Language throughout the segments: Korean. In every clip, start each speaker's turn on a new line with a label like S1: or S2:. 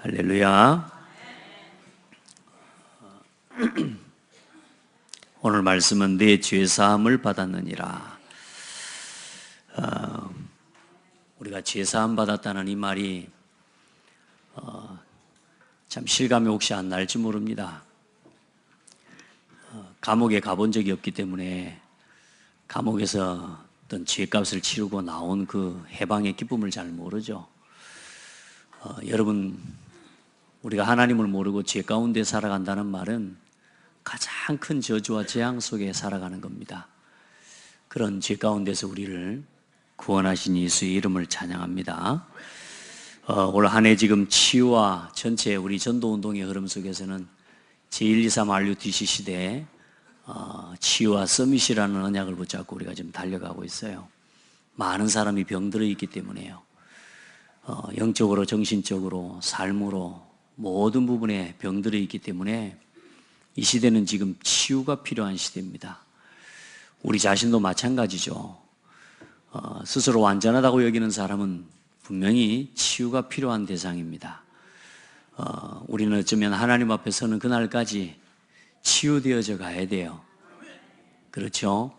S1: 할렐루야. 오늘 말씀은 내 죄사함을 받았느니라. 우리가 죄사함 받았다는 이 말이 참 실감이 혹시 안 날지 모릅니다. 감옥에 가본 적이 없기 때문에 감옥에서 어떤 죄값을 치르고 나온 그 해방의 기쁨을 잘 모르죠. 여러분, 우리가 하나님을 모르고 죄 가운데 살아간다는 말은 가장 큰 저주와 재앙 속에 살아가는 겁니다. 그런 죄 가운데서 우리를 구원하신 예수의 이름을 찬양합니다. 올 한 해 지금 치유와 전체 우리 전도운동의 흐름 속에서는 제123 RUTC 시대에 치유와 서밋이라는 언약을 붙잡고 우리가 지금 달려가고 있어요. 많은 사람이 병들어 있기 때문에요. 영적으로, 정신적으로, 삶으로 모든 부분에 병들어 있기 때문에 이 시대는 지금 치유가 필요한 시대입니다. 우리 자신도 마찬가지죠. 스스로 완전하다고 여기는 사람은 분명히 치유가 필요한 대상입니다. 우리는 어쩌면 하나님 앞에 서는 그날까지 치유되어져 가야 돼요. 그렇죠?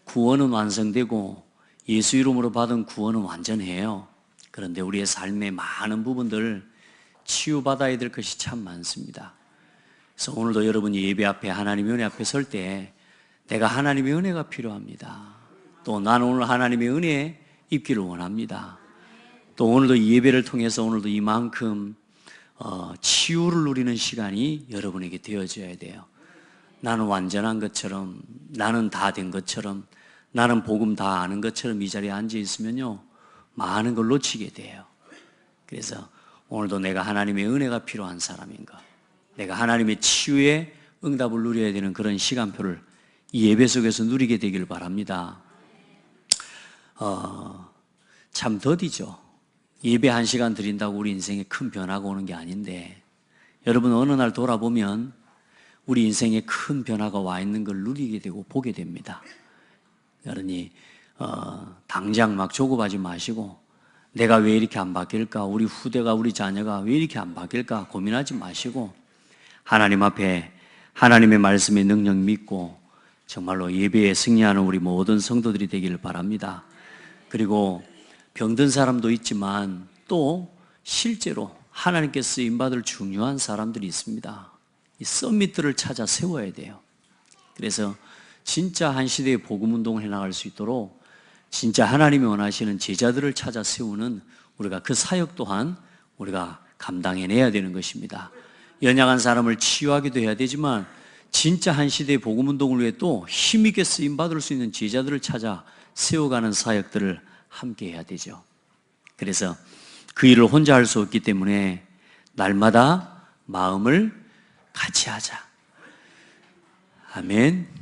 S1: 구원은 완성되고 예수 이름으로 받은 구원은 완전해요. 그런데 우리의 삶의 많은 부분들 치유받아야 될 것이 참 많습니다. 그래서 오늘도 여러분이 예배 앞에 하나님의 은혜 앞에 설 때 내가 하나님의 은혜가 필요합니다. 또 나는 오늘 하나님의 은혜에 입기를 원합니다. 또 오늘도 이 예배를 통해서 오늘도 이만큼 치유를 누리는 시간이 여러분에게 되어져야 돼요. 나는 완전한 것처럼, 나는 다 된 것처럼, 나는 복음 다 아는 것처럼 이 자리에 앉아 있으면요 많은 걸 놓치게 돼요. 그래서 오늘도 내가 하나님의 은혜가 필요한 사람인가, 내가 하나님의 치유의 응답을 누려야 되는 그런 시간표를 이 예배 속에서 누리게 되길 바랍니다. 참 더디죠. 예배 1시간 드린다고 우리 인생에 큰 변화가 오는 게 아닌데, 여러분 어느 날 돌아보면 우리 인생에 큰 변화가 와 있는 걸 누리게 되고 보게 됩니다. 여러분이 당장 막 조급하지 마시고 내가 왜 이렇게 안 바뀔까, 우리 후대가, 우리 자녀가 왜 이렇게 안 바뀔까 고민하지 마시고 하나님 앞에 하나님의 말씀의 능력 믿고 정말로 예배에 승리하는 우리 모든 성도들이 되기를 바랍니다. 그리고 병든 사람도 있지만 또 실제로 하나님께 쓰임받을 중요한 사람들이 있습니다. 이 서밋들을 찾아 세워야 돼요. 그래서 진짜 한 시대의 복음운동을 해나갈 수 있도록 진짜 하나님이 원하시는 제자들을 찾아 세우는 우리가 그 사역 또한 우리가 감당해내야 되는 것입니다. 연약한 사람을 치유하기도 해야 되지만 진짜 한 시대의 복음운동을 위해 또 힘있게 쓰임받을 수 있는 제자들을 찾아 세워가는 사역들을 함께 해야 되죠. 그래서 그 일을 혼자 할 수 없기 때문에 날마다 마음을 같이 하자. 아멘.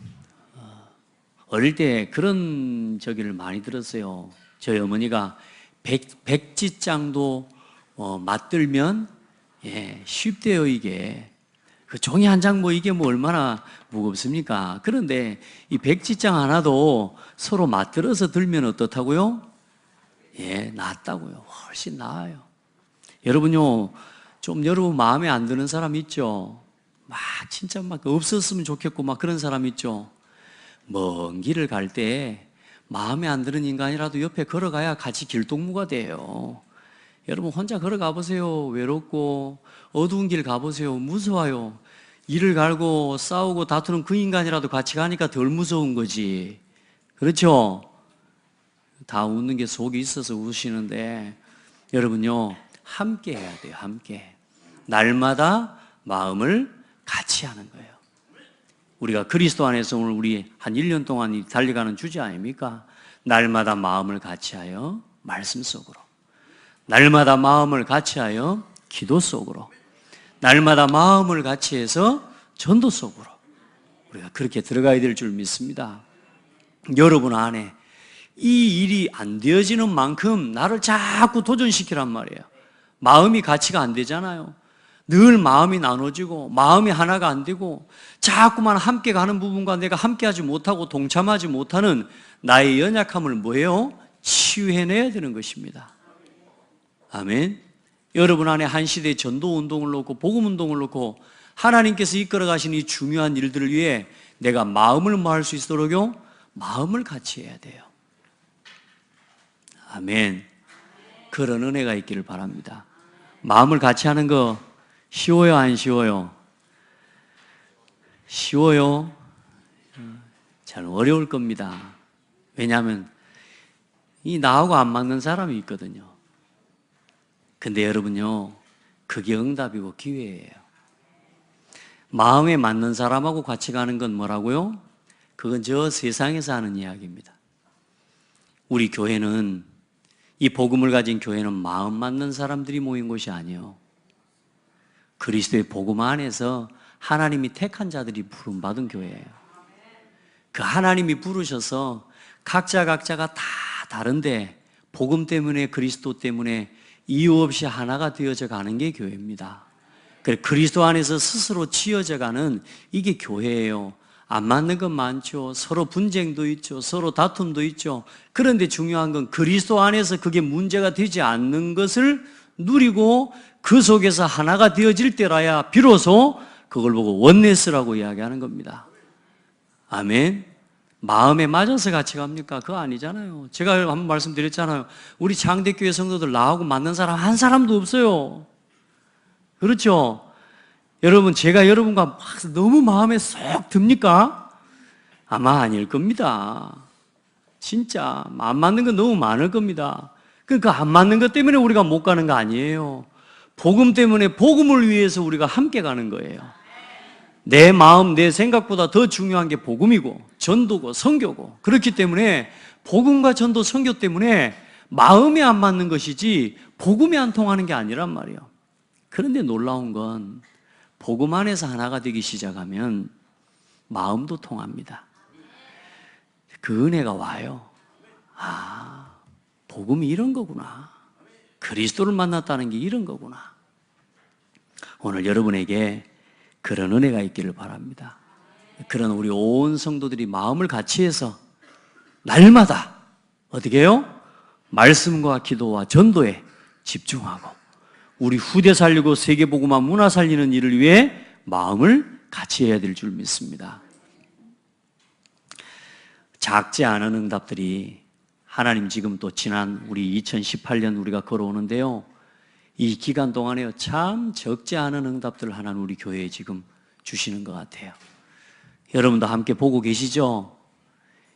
S1: 어릴 때 그런 저기를 많이 들었어요. 저희 어머니가 백지장도 맞들면 쉽대요. 이게 그 종이 한 장 이게 얼마나 무겁습니까? 그런데 이 백지장 하나도 서로 맞들어서 들면 어떻다고요? 낫다고요. 훨씬 나아요. 여러분요, 좀 여러분 마음에 안 드는 사람 있죠? 진짜 없었으면 좋겠고 그런 사람 있죠? 먼 길을 갈 때 마음에 안 드는 인간이라도 옆에 걸어가야 같이 길동무가 돼요. 여러분 혼자 걸어가 보세요. 외롭고 어두운 길 가보세요. 무서워요. 이를 갈고 싸우고 다투는 그 인간이라도 같이 가니까 덜 무서운 거지. 그렇죠? 다 웃는 게 속이 있어서 우시는데 여러분요 함께 해야 돼요. 함께 날마다 마음을 같이 하는 거예요. 우리가 그리스도 안에서 오늘 우리 한 1년 동안 달려가는 주제 아닙니까? 날마다 마음을 같이하여 말씀 속으로, 날마다 마음을 같이하여 기도 속으로, 날마다 마음을 같이해서 전도 속으로 우리가 그렇게 들어가야 될 줄 믿습니다. 여러분 안에 이 일이 안 되어지는 만큼 나를 자꾸 도전시키란 말이에요. 마음이 같이가 안 되잖아요. 늘 마음이 나눠지고 마음이 하나가 안 되고 자꾸만 함께 가는 부분과 내가 함께하지 못하고 동참하지 못하는 나의 연약함을 치유해내야 되는 것입니다. 아멘. 여러분 안에 한 시대의 전도 운동을 놓고 복음 운동을 놓고 하나님께서 이끌어 가신 이 중요한 일들을 위해 내가 마음을 모을 수 있도록요, 마음을 같이 해야 돼요. 아멘. 그런 은혜가 있기를 바랍니다. 마음을 같이 하는 거 쉬워요, 안 쉬워요? 쉬워요? 잘 어려울 겁니다. 왜냐하면 이 나하고 안 맞는 사람이 있거든요. 근데 여러분요, 그게 응답이고 기회예요. 마음에 맞는 사람하고 같이 가는 건 뭐라고요? 그건 저 세상에서 하는 이야기입니다. 우리 교회는, 이 복음을 가진 교회는 마음 맞는 사람들이 모인 곳이 아니에요. 그리스도의 복음 안에서 하나님이 택한 자들이 부름받은 교회예요. 그 하나님이 부르셔서 각자가 다 다른데 복음 때문에, 그리스도 때문에 이유 없이 하나가 되어져 가는 게 교회입니다. 그리스도 안에서 스스로 지어져 가는 이게 교회예요. 안 맞는 건 많죠. 서로 분쟁도 있죠. 서로 다툼도 있죠. 그런데 중요한 건 그리스도 안에서 그게 문제가 되지 않는 것을 누리고 그 속에서 하나가 되어질 때라야 비로소 그걸 보고 원네스라고 이야기하는 겁니다. 아멘. 마음에 맞아서 같이 갑니까? 그거 아니잖아요. 제가 한번 말씀드렸잖아요. 우리 장대교회 성도들 나하고 맞는 사람 한 사람도 없어요. 그렇죠? 여러분, 제가 여러분과 막 너무 마음에 쏙 듭니까? 아마 아닐 겁니다. 진짜 안 맞는 건 너무 많을 겁니다. 그러니까 안 맞는 것 때문에 우리가 못 가는 거 아니에요. 복음 때문에, 복음을 위해서 우리가 함께 가는 거예요. 내 마음, 내 생각보다 더 중요한 게 복음이고 전도고 선교고, 그렇기 때문에 복음과 전도, 선교 때문에 마음에 안 맞는 것이지 복음이 안 통하는 게 아니란 말이에요. 그런데 놀라운 건 복음 안에서 하나가 되기 시작하면 마음도 통합니다. 그 은혜가 와요. 아, 복음이 이런 거구나. 그리스도를 만났다는 게 이런 거구나. 오늘 여러분에게 그런 은혜가 있기를 바랍니다. 그런 우리 온 성도들이 마음을 같이 해서 날마다 어떻게 해요? 말씀과 기도와 전도에 집중하고 우리 후대 살리고 세계복음화 문화 살리는 일을 위해 마음을 같이 해야 될 줄 믿습니다. 작지 않은 응답들이 하나님 지금 또 지난 우리 2018년 우리가 걸어오는데요, 이 기간 동안에 참 적지 않은 응답들을 하나님 우리 교회에 지금 주시는 것 같아요. 여러분도 함께 보고 계시죠?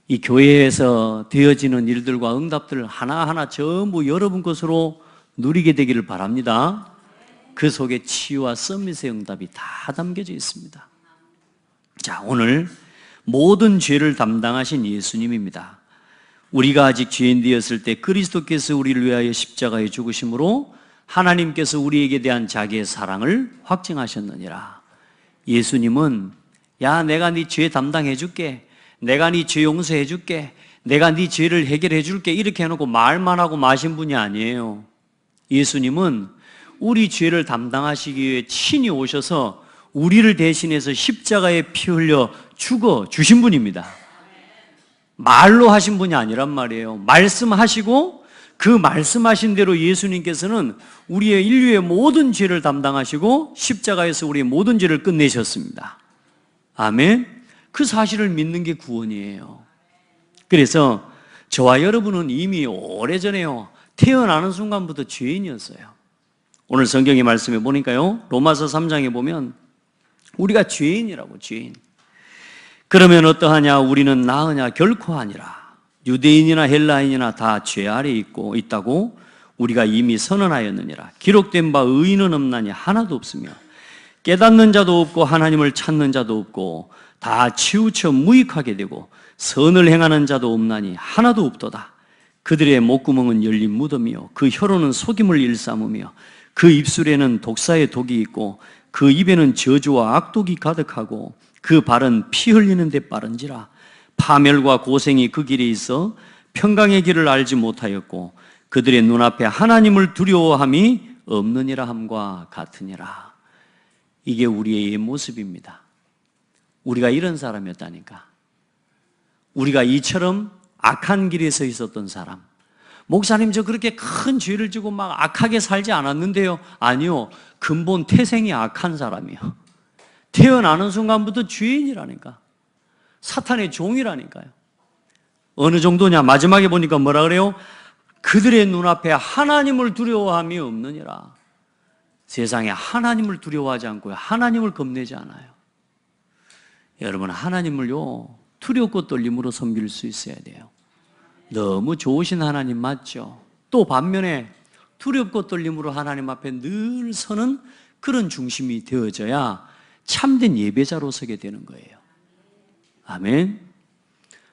S1: 이 교회에서 되어지는 일들과 응답들을 하나하나 전부 여러분 것으로 누리게 되기를 바랍니다. 그 속에 치유와 서밋의 응답이 다 담겨져 있습니다. 자, 오늘 모든 죄를 담당하신 예수님입니다. 우리가 아직 죄인 되었을 때 그리스도께서 우리를 위하여 십자가에 죽으심으로 하나님께서 우리에게 대한 자기의 사랑을 확증하셨느니라. 예수님은 야, 내가 네 죄 담당해 줄게, 내가 네 죄 용서해 줄게, 내가 네 죄를 해결해 줄게, 이렇게 해놓고 말만 하고 마신 분이 아니에요. 예수님은 우리 죄를 담당하시기 위해 친히 오셔서 우리를 대신해서 십자가에 피 흘려 죽어 주신 분입니다. 말로 하신 분이 아니란 말이에요. 말씀하시고 그 말씀하신 대로 예수님께서는 우리의 인류의 모든 죄를 담당하시고 십자가에서 우리의 모든 죄를 끝내셨습니다. 아멘. 그 사실을 믿는 게 구원이에요. 그래서 저와 여러분은 이미 오래전에요, 태어나는 순간부터 죄인이었어요. 오늘 성경의 말씀에 보니까요, 로마서 3장에 보면 우리가 죄인이라고, 죄인. 그러면 어떠하냐? 우리는 나으냐? 결코 아니라 유대인이나 헬라인이나 다 죄 아래 있다고 우리가 이미 선언하였느니라. 기록된 바 의인은 없나니 하나도 없으며 깨닫는 자도 없고 하나님을 찾는 자도 없고 다 치우쳐 무익하게 되고 선을 행하는 자도 없나니 하나도 없도다. 그들의 목구멍은 열린 무덤이요 그 혀로는 속임을 일삼으며 그 입술에는 독사의 독이 있고 그 입에는 저주와 악독이 가득하고 그 발은 피 흘리는 데 빠른지라. 파멸과 고생이 그 길에 있어 평강의 길을 알지 못하였고 그들의 눈앞에 하나님을 두려워함이 없느니라 함과 같으니라. 이게 우리의 모습입니다. 우리가 이런 사람이었다니까. 우리가 이처럼 악한 길에 서 있었던 사람, 목사님 저 그렇게 큰 죄를 지고 막 악하게 살지 않았는데요. 아니요. 근본 태생이 악한 사람이요. 태어나는 순간부터 죄인이라니까. 사탄의 종이라니까요. 어느 정도냐? 마지막에 보니까 뭐라 그래요? 그들의 눈앞에 하나님을 두려워함이 없느니라. 세상에 하나님을 두려워하지 않고요. 하나님을 겁내지 않아요. 여러분, 하나님을요, 두렵고 떨림으로 섬길 수 있어야 돼요. 너무 좋으신 하나님 맞죠? 또 반면에 두렵고 떨림으로 하나님 앞에 늘 서는 그런 중심이 되어져야 참된 예배자로 서게 되는 거예요. 아멘.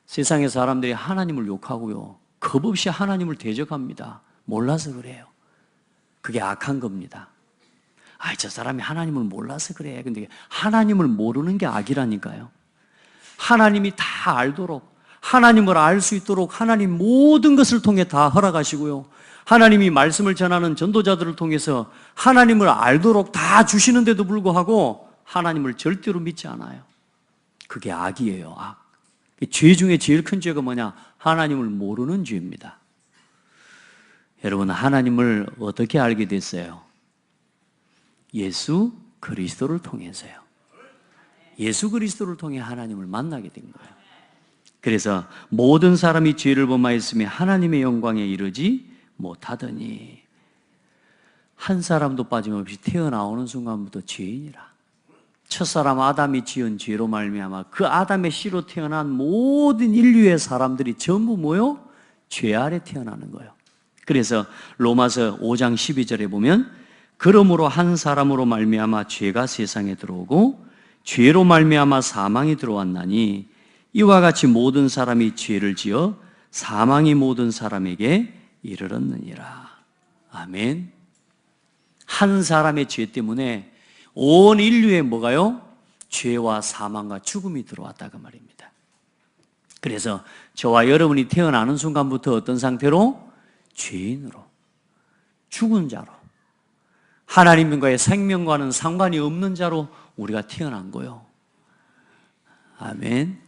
S1: 세상의 사람들이 하나님을 욕하고요, 겁 없이 하나님을 대적합니다. 몰라서 그래요. 그게 악한 겁니다. 저 사람이 하나님을 몰라서 그래. 근데 하나님을 모르는 게 악이라니까요. 하나님이 다 알도록, 하나님을 알 수 있도록 하나님 모든 것을 통해 다 허락하시고요, 하나님이 말씀을 전하는 전도자들을 통해서 하나님을 알도록 다 주시는데도 불구하고 하나님을 절대로 믿지 않아요. 그게 악이에요. 악. 죄 중에 제일 큰 죄가 뭐냐? 하나님을 모르는 죄입니다. 여러분, 하나님을 어떻게 알게 됐어요? 예수 그리스도를 통해서요. 예수 그리스도를 통해 하나님을 만나게 된 거예요. 그래서 모든 사람이 죄를 범하였으며 하나님의 영광에 이르지 못하더니, 한 사람도 빠짐없이 태어나오는 순간부터 죄인이라. 첫사람 아담이 지은 죄로 말미암아 그 아담의 씨로 태어난 모든 인류의 사람들이 전부 뭐요? 죄 아래 태어나는 거예요. 그래서 로마서 5장 12절에 보면, 그러므로 한 사람으로 말미암아 죄가 세상에 들어오고 죄로 말미암아 사망이 들어왔나니, 이와 같이 모든 사람이 죄를 지어 사망이 모든 사람에게 이르렀느니라. 아멘. 한 사람의 죄 때문에 온 인류에 뭐가요? 죄와 사망과 죽음이 들어왔다고 말입니다. 그래서 저와 여러분이 태어나는 순간부터 어떤 상태로? 죄인으로, 죽은 자로, 하나님과의 생명과는 상관이 없는 자로 우리가 태어난 거예요. 아멘.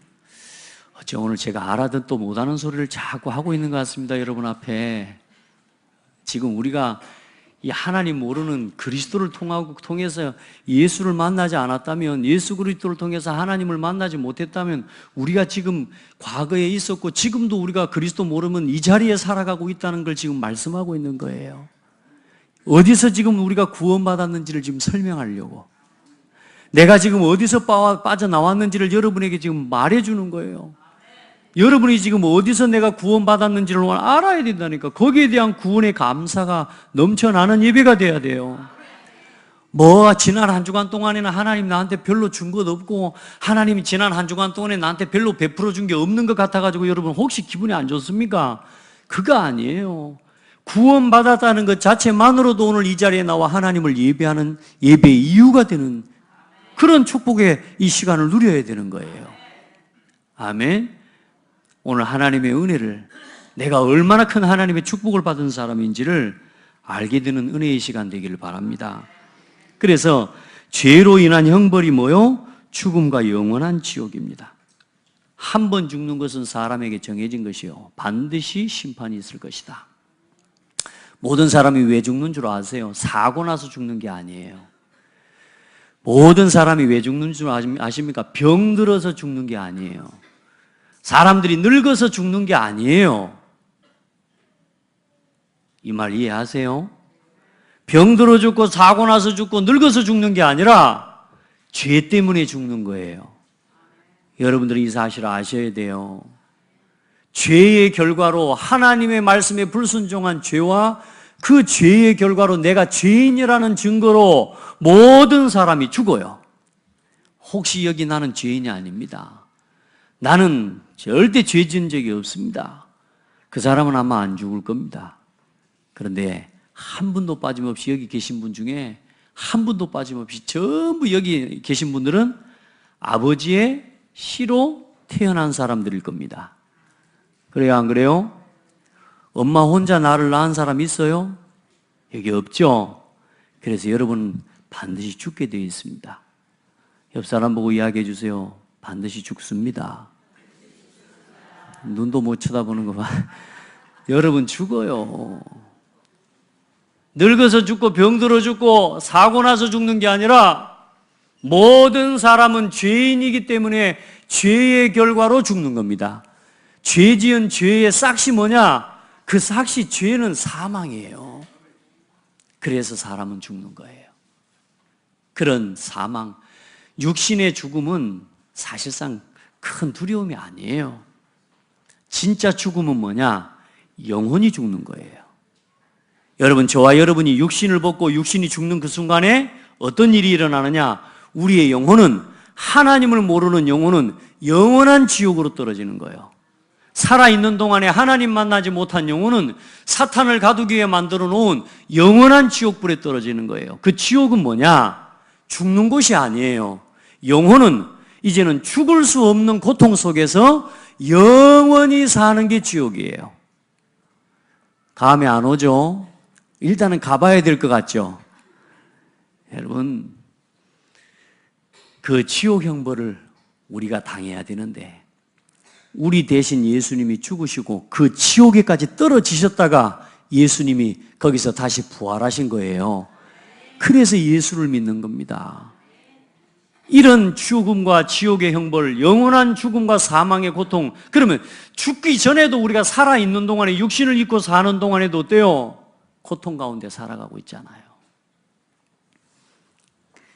S1: 어째 오늘 제가 알아듣도 못하는 소리를 자꾸 하고 있는 것 같습니다. 여러분 앞에. 지금 우리가 이 하나님 모르는 그리스도를 통해서 예수를 만나지 않았다면, 예수 그리스도를 통해서 하나님을 만나지 못했다면, 우리가 지금 과거에 있었고 지금도 우리가 그리스도 모르면 이 자리에 살아가고 있다는 걸 지금 말씀하고 있는 거예요. 어디서 지금 우리가 구원받았는지를 지금 설명하려고, 내가 지금 어디서 빠져나왔는지를 여러분에게 지금 말해주는 거예요. 여러분이 지금 어디서 내가 구원받았는지를 알아야 된다니까. 거기에 대한 구원의 감사가 넘쳐나는 예배가 돼야 돼요. 지난 한 주간 동안에는 하나님 나한테 별로 준 것 없고, 하나님이 지난 한 주간 동안에 나한테 별로 베풀어 준 게 없는 것 같아가지고 여러분 혹시 기분이 안 좋습니까? 그거 아니에요. 구원받았다는 것 자체만으로도 오늘 이 자리에 나와 하나님을 예배하는 예배의 이유가 되는 그런 축복의 이 시간을 누려야 되는 거예요. 아멘. 오늘 하나님의 은혜를, 내가 얼마나 큰 하나님의 축복을 받은 사람인지를 알게 되는 은혜의 시간 되기를 바랍니다. 그래서 죄로 인한 형벌이 뭐요? 죽음과 영원한 지옥입니다. 한 번 죽는 것은 사람에게 정해진 것이요, 반드시 심판이 있을 것이다. 모든 사람이 왜 죽는 줄 아세요? 사고 나서 죽는 게 아니에요. 모든 사람이 왜 죽는 줄 아십니까? 병 들어서 죽는 게 아니에요. 사람들이 늙어서 죽는 게 아니에요. 이 말 이해하세요? 병 들어 죽고 사고 나서 죽고 늙어서 죽는 게 아니라 죄 때문에 죽는 거예요. 여러분들이 이 사실을 아셔야 돼요. 죄의 결과로, 하나님의 말씀에 불순종한 죄와 그 죄의 결과로 내가 죄인이라는 증거로 모든 사람이 죽어요. 혹시 여기 나는 죄인이 아닙니다. 나는 절대 죄 지은 적이 없습니다. 그 사람은 아마 안 죽을 겁니다. 그런데 한 분도 빠짐없이 여기 계신 분 중에 한 분도 빠짐없이 전부 여기 계신 분들은 아버지의 씨로 태어난 사람들일 겁니다. 그래요, 안 그래요? 엄마 혼자 나를 낳은 사람 있어요? 여기 없죠? 그래서 여러분 반드시 죽게 되어 있습니다. 옆 사람 보고 이야기해 주세요. 반드시 죽습니다. 눈도 못 쳐다보는 거 봐. 여러분 죽어요. 늙어서 죽고 병들어 죽고 사고 나서 죽는 게 아니라 모든 사람은 죄인이기 때문에 죄의 결과로 죽는 겁니다. 죄 지은 죄의 싹이 뭐냐? 그 싹이 죄는 사망이에요. 그래서 사람은 죽는 거예요. 그런 사망, 육신의 죽음은 사실상 큰 두려움이 아니에요. 진짜 죽음은 뭐냐? 영혼이 죽는 거예요. 여러분, 저와 여러분이 육신을 벗고 육신이 죽는 그 순간에 어떤 일이 일어나느냐? 우리의 영혼은, 하나님을 모르는 영혼은 영원한 지옥으로 떨어지는 거예요. 살아있는 동안에 하나님 만나지 못한 영혼은 사탄을 가두기 위해 만들어 놓은 영원한 지옥불에 떨어지는 거예요. 그 지옥은 뭐냐? 죽는 곳이 아니에요. 영혼은 이제는 죽을 수 없는 고통 속에서 영원히 사는 게 지옥이에요. 감이 안 오죠? 일단은 가봐야 될 것 같죠? 여러분, 그 지옥 형벌을 우리가 당해야 되는데 우리 대신 예수님이 죽으시고 그 지옥에까지 떨어지셨다가 예수님이 거기서 다시 부활하신 거예요. 그래서 예수를 믿는 겁니다. 이런 죽음과 지옥의 형벌, 영원한 죽음과 사망의 고통, 그러면 죽기 전에도 우리가 살아있는 동안에, 육신을 입고 사는 동안에도 어때요? 고통 가운데 살아가고 있잖아요.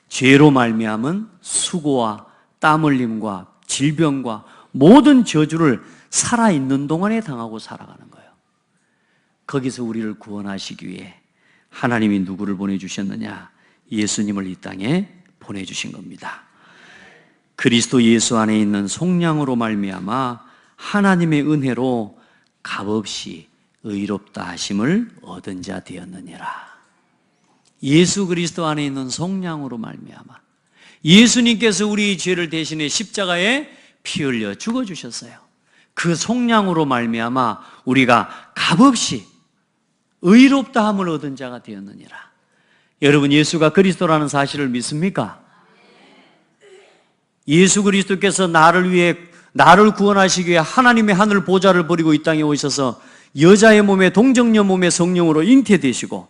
S1: 죄로 말미암은 수고와 땀 흘림과 질병과 모든 저주를 살아있는 동안에 당하고 살아가는 거예요. 거기서 우리를 구원하시기 위해 하나님이 누구를 보내주셨느냐? 예수님을 이 땅에 보내주신 겁니다. 그리스도 예수 안에 있는 속량으로 말미암아 하나님의 은혜로 값없이 의롭다 하심을 얻은 자 되었느니라. 예수 그리스도 안에 있는 속량으로 말미암아 예수님께서 우리 죄를 대신해 십자가에 피 흘려 죽어주셨어요. 그 속량으로 말미암아 우리가 값없이 의롭다함을 얻은 자가 되었느니라. 여러분, 예수가 그리스도라는 사실을 믿습니까? 예수 그리스도께서 나를 구원하시기 위해 하나님의 하늘 보좌를 버리고 이 땅에 오셔서 여자의 몸에 동정녀 몸의 성령으로 잉태되시고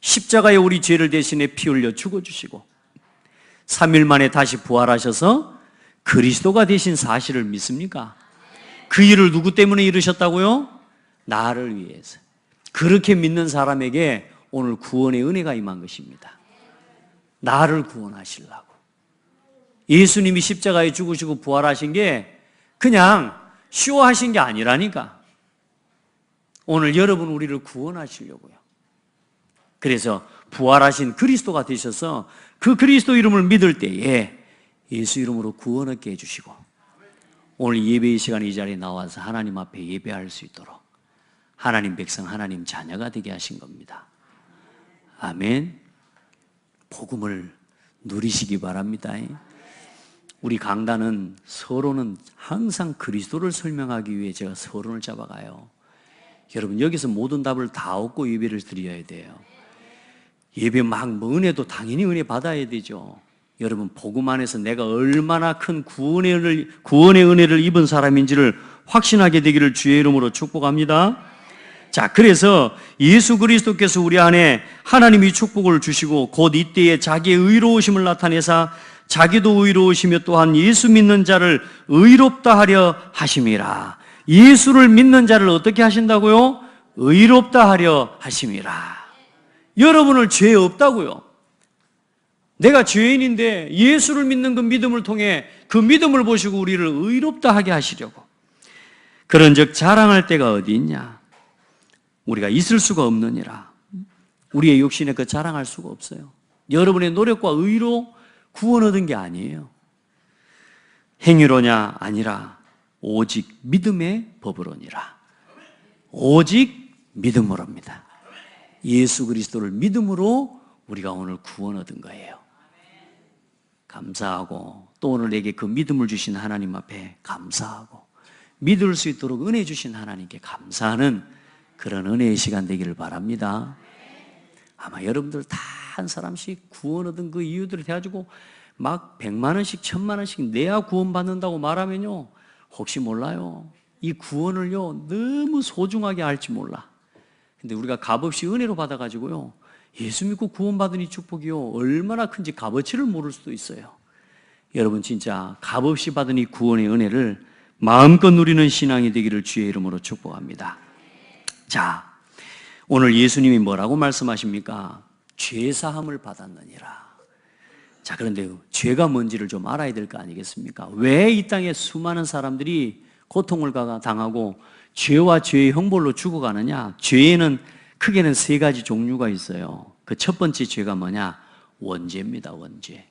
S1: 십자가에 우리 죄를 대신해 피 흘려 죽어주시고 3일 만에 다시 부활하셔서 그리스도가 되신 사실을 믿습니까? 그 일을 누구 때문에 이루셨다고요? 나를 위해서. 그렇게 믿는 사람에게 오늘 구원의 은혜가 임한 것입니다. 나를 구원하시려고. 예수님이 십자가에 죽으시고 부활하신 게 그냥 쉬워하신 게 아니라니까. 오늘 여러분 우리를 구원하시려고요. 그래서 부활하신 그리스도가 되셔서 그 그리스도 이름을 믿을 때에 예수 이름으로 구원 얻게 해주시고 오늘 예배의 시간에 이 자리에 나와서 하나님 앞에 예배할 수 있도록 하나님 백성, 하나님 자녀가 되게 하신 겁니다. 아멘. 복음을 누리시기 바랍니다. 우리 강단은 서론은 항상 그리스도를 설명하기 위해 제가 서론을 잡아가요. 여러분, 여기서 모든 답을 다 얻고 예배를 드려야 돼요. 예배 막 은혜도 당연히 은혜 받아야 되죠. 여러분, 복음 안에서 내가 얼마나 큰 구원의 은혜를 입은 사람인지를 확신하게 되기를 주의 이름으로 축복합니다. 자, 그래서 예수 그리스도께서 우리 안에 하나님이 축복을 주시고 곧 이때에 자기의 의로우심을 나타내사 자기도 의로우시며 또한 예수 믿는 자를 의롭다 하려 하심이라. 예수를 믿는 자를 어떻게 하신다고요? 의롭다 하려 하심이라. 여러분을 죄 없다고요. 내가 죄인인데 예수를 믿는 그 믿음을 통해 그 믿음을 보시고 우리를 의롭다 하게 하시려고. 그런즉 자랑할 때가 어디 있냐? 우리가 있을 수가 없느니라. 우리의 육신에 그 자랑할 수가 없어요. 여러분의 노력과 의로 구원 얻은 게 아니에요. 행위로냐? 아니라 오직 믿음의 법으로니라. 오직 믿음으로입니다. 예수 그리스도를 믿음으로 우리가 오늘 구원 얻은 거예요. 감사하고 또 오늘 내게 그 믿음을 주신 하나님 앞에 감사하고 믿을 수 있도록 은혜 주신 하나님께 감사하는 그런 은혜의 시간 되기를 바랍니다. 아마 여러분들 다 한 사람씩 구원 얻은 그 이유들을 해가지고 막 100만 원씩 1000만 원씩 내야 구원 받는다고 말하면요, 혹시 몰라요. 이 구원을요 너무 소중하게 알지 몰라. 근데 우리가 값없이 은혜로 받아가지고요 예수 믿고 구원받은 이 축복이요 얼마나 큰지 값어치를 모를 수도 있어요. 여러분 진짜 값없이 받은 이 구원의 은혜를 마음껏 누리는 신앙이 되기를 주의 이름으로 축복합니다. 자, 오늘 예수님이 뭐라고 말씀하십니까? 죄사함을 받았느니라. 자, 그런데 죄가 뭔지를 좀 알아야 될 거 아니겠습니까? 왜 이 땅에 수많은 사람들이 고통을 당하고 죄와 죄의 형벌로 죽어가느냐? 죄에는 크게는 세 가지 종류가 있어요. 그 첫 번째 죄가 뭐냐? 원죄입니다. 원죄.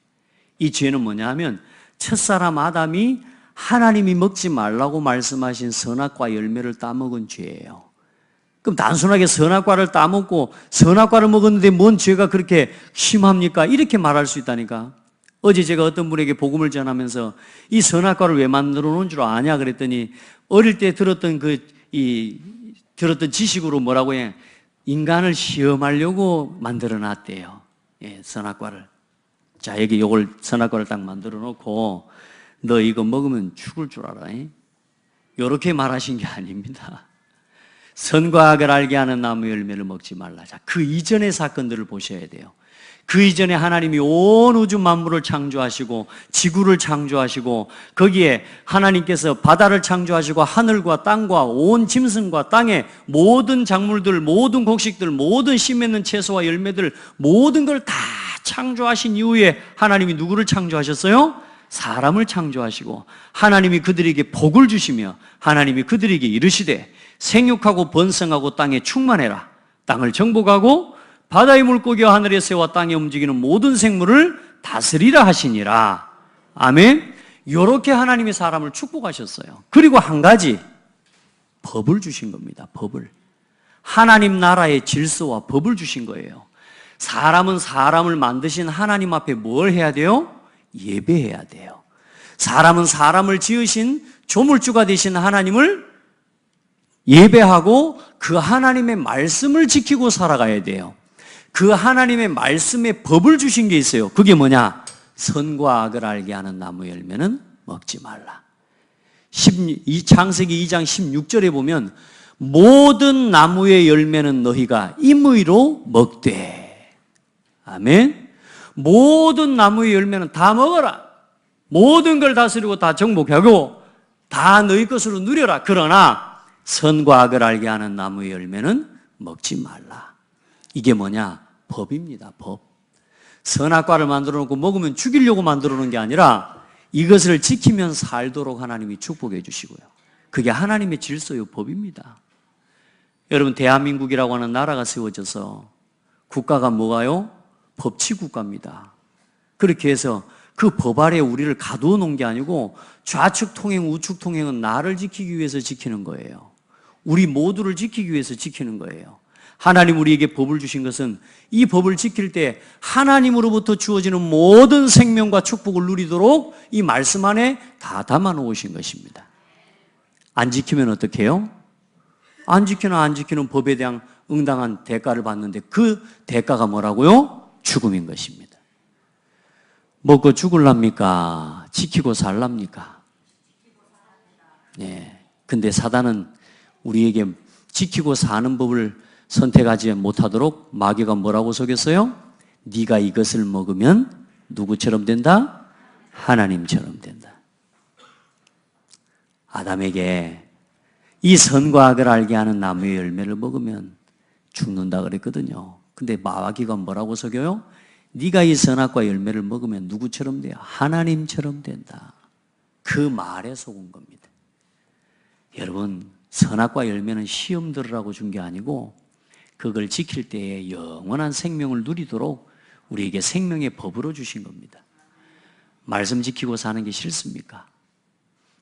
S1: 이 죄는 뭐냐 하면 첫사람 아담이 하나님이 먹지 말라고 말씀하신 선악과 열매를 따먹은 죄예요. 그럼 단순하게 선악과를 따먹고 선악과를 먹었는데 뭔 죄가 그렇게 심합니까? 이렇게 말할 수 있다니까. 어제 제가 어떤 분에게 복음을 전하면서 이 선악과를 왜 만들어 놓은 줄 아냐 그랬더니 어릴 때 들었던 들었던 지식으로 뭐라고 해? 인간을 시험하려고 만들어 놨대요. 예, 선악과를. 자, 여기 요걸 선악과를 딱 만들어 놓고 너 이거 먹으면 죽을 줄 알아. 요렇게 말하신 게 아닙니다. 선과 악을 알게 하는 나무 열매를 먹지 말라. 자, 그 이전의 사건들을 보셔야 돼요. 그 이전에 하나님이 온 우주 만물을 창조하시고 지구를 창조하시고 거기에 하나님께서 바다를 창조하시고 하늘과 땅과 온 짐승과 땅의 모든 작물들, 모든 곡식들, 모든 씨 맺는 채소와 열매들 모든 걸 다 창조하신 이후에 하나님이 누구를 창조하셨어요? 사람을 창조하시고 하나님이 그들에게 복을 주시며 하나님이 그들에게 이르시되 생육하고 번성하고 땅에 충만해라. 땅을 정복하고 바다의 물고기와 하늘의 새와 땅에 움직이는 모든 생물을 다스리라 하시니라. 아멘. 이렇게 하나님이 사람을 축복하셨어요. 그리고 한 가지 법을 주신 겁니다. 법을. 하나님 나라의 질서와 법을 주신 거예요. 사람은 사람을 만드신 하나님 앞에 뭘 해야 돼요? 예배해야 돼요. 사람은 사람을 지으신 조물주가 되신 하나님을 예배하고 그 하나님의 말씀을 지키고 살아가야 돼요. 그 하나님의 말씀의 법을 주신 게 있어요. 그게 뭐냐? 선과 악을 알게 하는 나무 열매는 먹지 말라. 창세기 2장 16절에 보면 모든 나무의 열매는 너희가 임의로 먹되. 아멘. 모든 나무의 열매는 다 먹어라. 모든 걸 다스리고 다 정복하고 다 너희 것으로 누려라. 그러나 선과 악을 알게 하는 나무의 열매는 먹지 말라. 이게 뭐냐? 법입니다. 법. 선악과를 만들어 놓고 먹으면 죽이려고 만들어 놓은 게 아니라 이것을 지키면 살도록 하나님이 축복해 주시고요. 그게 하나님의 질서요 법입니다. 여러분, 대한민국이라고 하는 나라가 세워져서 국가가 뭐가요? 법치국가입니다. 그렇게 해서 그 법 아래 우리를 가두어 놓은 게 아니고 좌측 통행, 우측 통행은 나를 지키기 위해서 지키는 거예요. 우리 모두를 지키기 위해서 지키는 거예요. 하나님 우리에게 법을 주신 것은 이 법을 지킬 때 하나님으로부터 주어지는 모든 생명과 축복을 누리도록 이 말씀 안에 다 담아 놓으신 것입니다. 안 지키면 어떻게 해요? 안 지키는 법에 대한 응당한 대가를 받는데 그 대가가 뭐라고요? 죽음인 것입니다. 먹고 죽을랍니까? 지키고 살랍니까? 네. 근데 사단은 우리에게 지키고 사는 법을 선택하지 못하도록 마귀가 뭐라고 속였어요? 네가 이것을 먹으면 누구처럼 된다? 하나님처럼 된다. 아담에게 이 선과 악을 알게 하는 나무의 열매를 먹으면 죽는다 그랬거든요. 근데 마귀가 뭐라고 속여요? 네가 이 선악과 열매를 먹으면 누구처럼 돼요? 하나님처럼 된다. 그 말에 속은 겁니다. 여러분, 선악과 열매는 시험 들으라고 준 게 아니고 그걸 지킬 때에 영원한 생명을 누리도록 우리에게 생명의 법으로 주신 겁니다. 말씀 지키고 사는 게 싫습니까?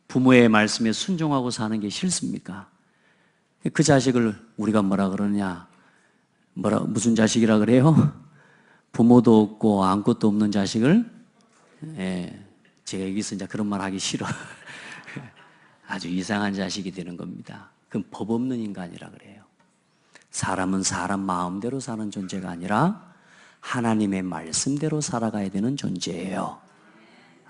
S1: 부모의 말씀에 순종하고 사는 게 싫습니까? 그 자식을 우리가 뭐라 그러냐? 무슨 자식이라 그래요? 부모도 없고 아무것도 없는 자식을? 예, 제가 여기서 이제 그런 말 하기 싫어. 아주 이상한 자식이 되는 겁니다. 그건 법 없는 인간이라 그래요. 사람은 사람 마음대로 사는 존재가 아니라 하나님의 말씀대로 살아가야 되는 존재예요.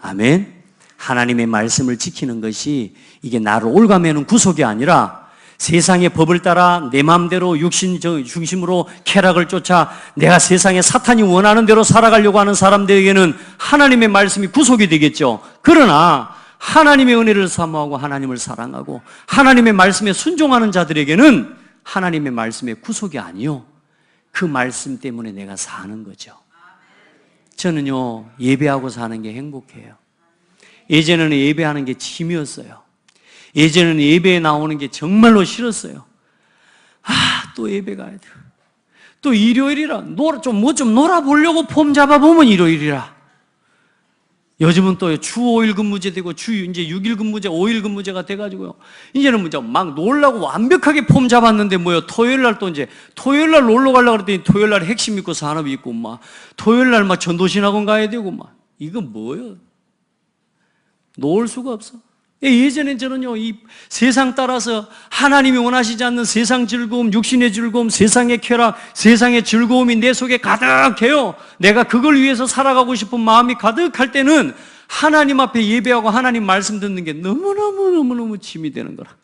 S1: 아멘. 하나님의 말씀을 지키는 것이 이게 나를 올가매는 구속이 아니라 세상의 법을 따라 내 마음대로 육신 중심으로 쾌락을 쫓아 내가 세상에 사탄이 원하는 대로 살아가려고 하는 사람들에게는 하나님의 말씀이 구속이 되겠죠. 그러나 하나님의 은혜를 사모하고 하나님을 사랑하고 하나님의 말씀에 순종하는 자들에게는 하나님의 말씀의 구속이 아니요, 그 말씀 때문에 내가 사는 거죠. 저는요, 예배하고 사는 게 행복해요. 예전에는 예배하는 게 짐이었어요. 예전에는 예배에 나오는 게 정말로 싫었어요. 또 예배 가야 돼. 또 일요일이라 좀 놀아보려고 폼 잡아보면 일요일이라. 요즘은 또 주 5일 근무제 되고 이제 6일 근무제, 5일 근무제가 돼가지고요. 이제는 막 놀라고 완벽하게 폼 잡았는데 토요일 날 또 이제 토요일 날 놀러 가려고 그랬더니 토요일 날 핵심 있고 산업이 있고 토요일 날 전도신학원 가야 되고 이거 뭐예요? 놓을 수가 없어. 예전에 저는요, 이 세상 따라서 하나님이 원하시지 않는 세상 즐거움, 육신의 즐거움, 세상의 쾌락, 세상의 즐거움이 내 속에 가득해요. 내가 그걸 위해서 살아가고 싶은 마음이 가득할 때는 하나님 앞에 예배하고 하나님 말씀 듣는 게 너무너무 짐이 되는 거라.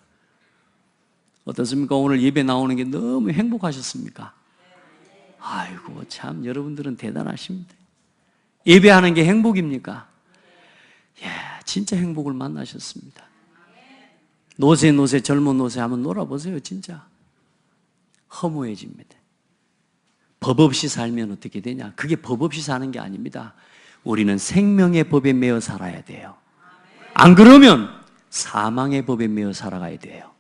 S1: 어떻습니까? 오늘 예배 나오는 게 너무 행복하셨습니까? 아이고, 참 여러분들은 대단하십니다. 예배하는 게 행복입니까? 진짜 행복을 만나셨습니다. 노세 젊은 노세 한번 놀아보세요. 진짜 허무해집니다. 법 없이 살면 어떻게 되냐? 그게 법 없이 사는 게 아닙니다. 우리는 생명의 법에 매어 살아야 돼요. 안 그러면 사망의 법에 매어 살아가야 돼요.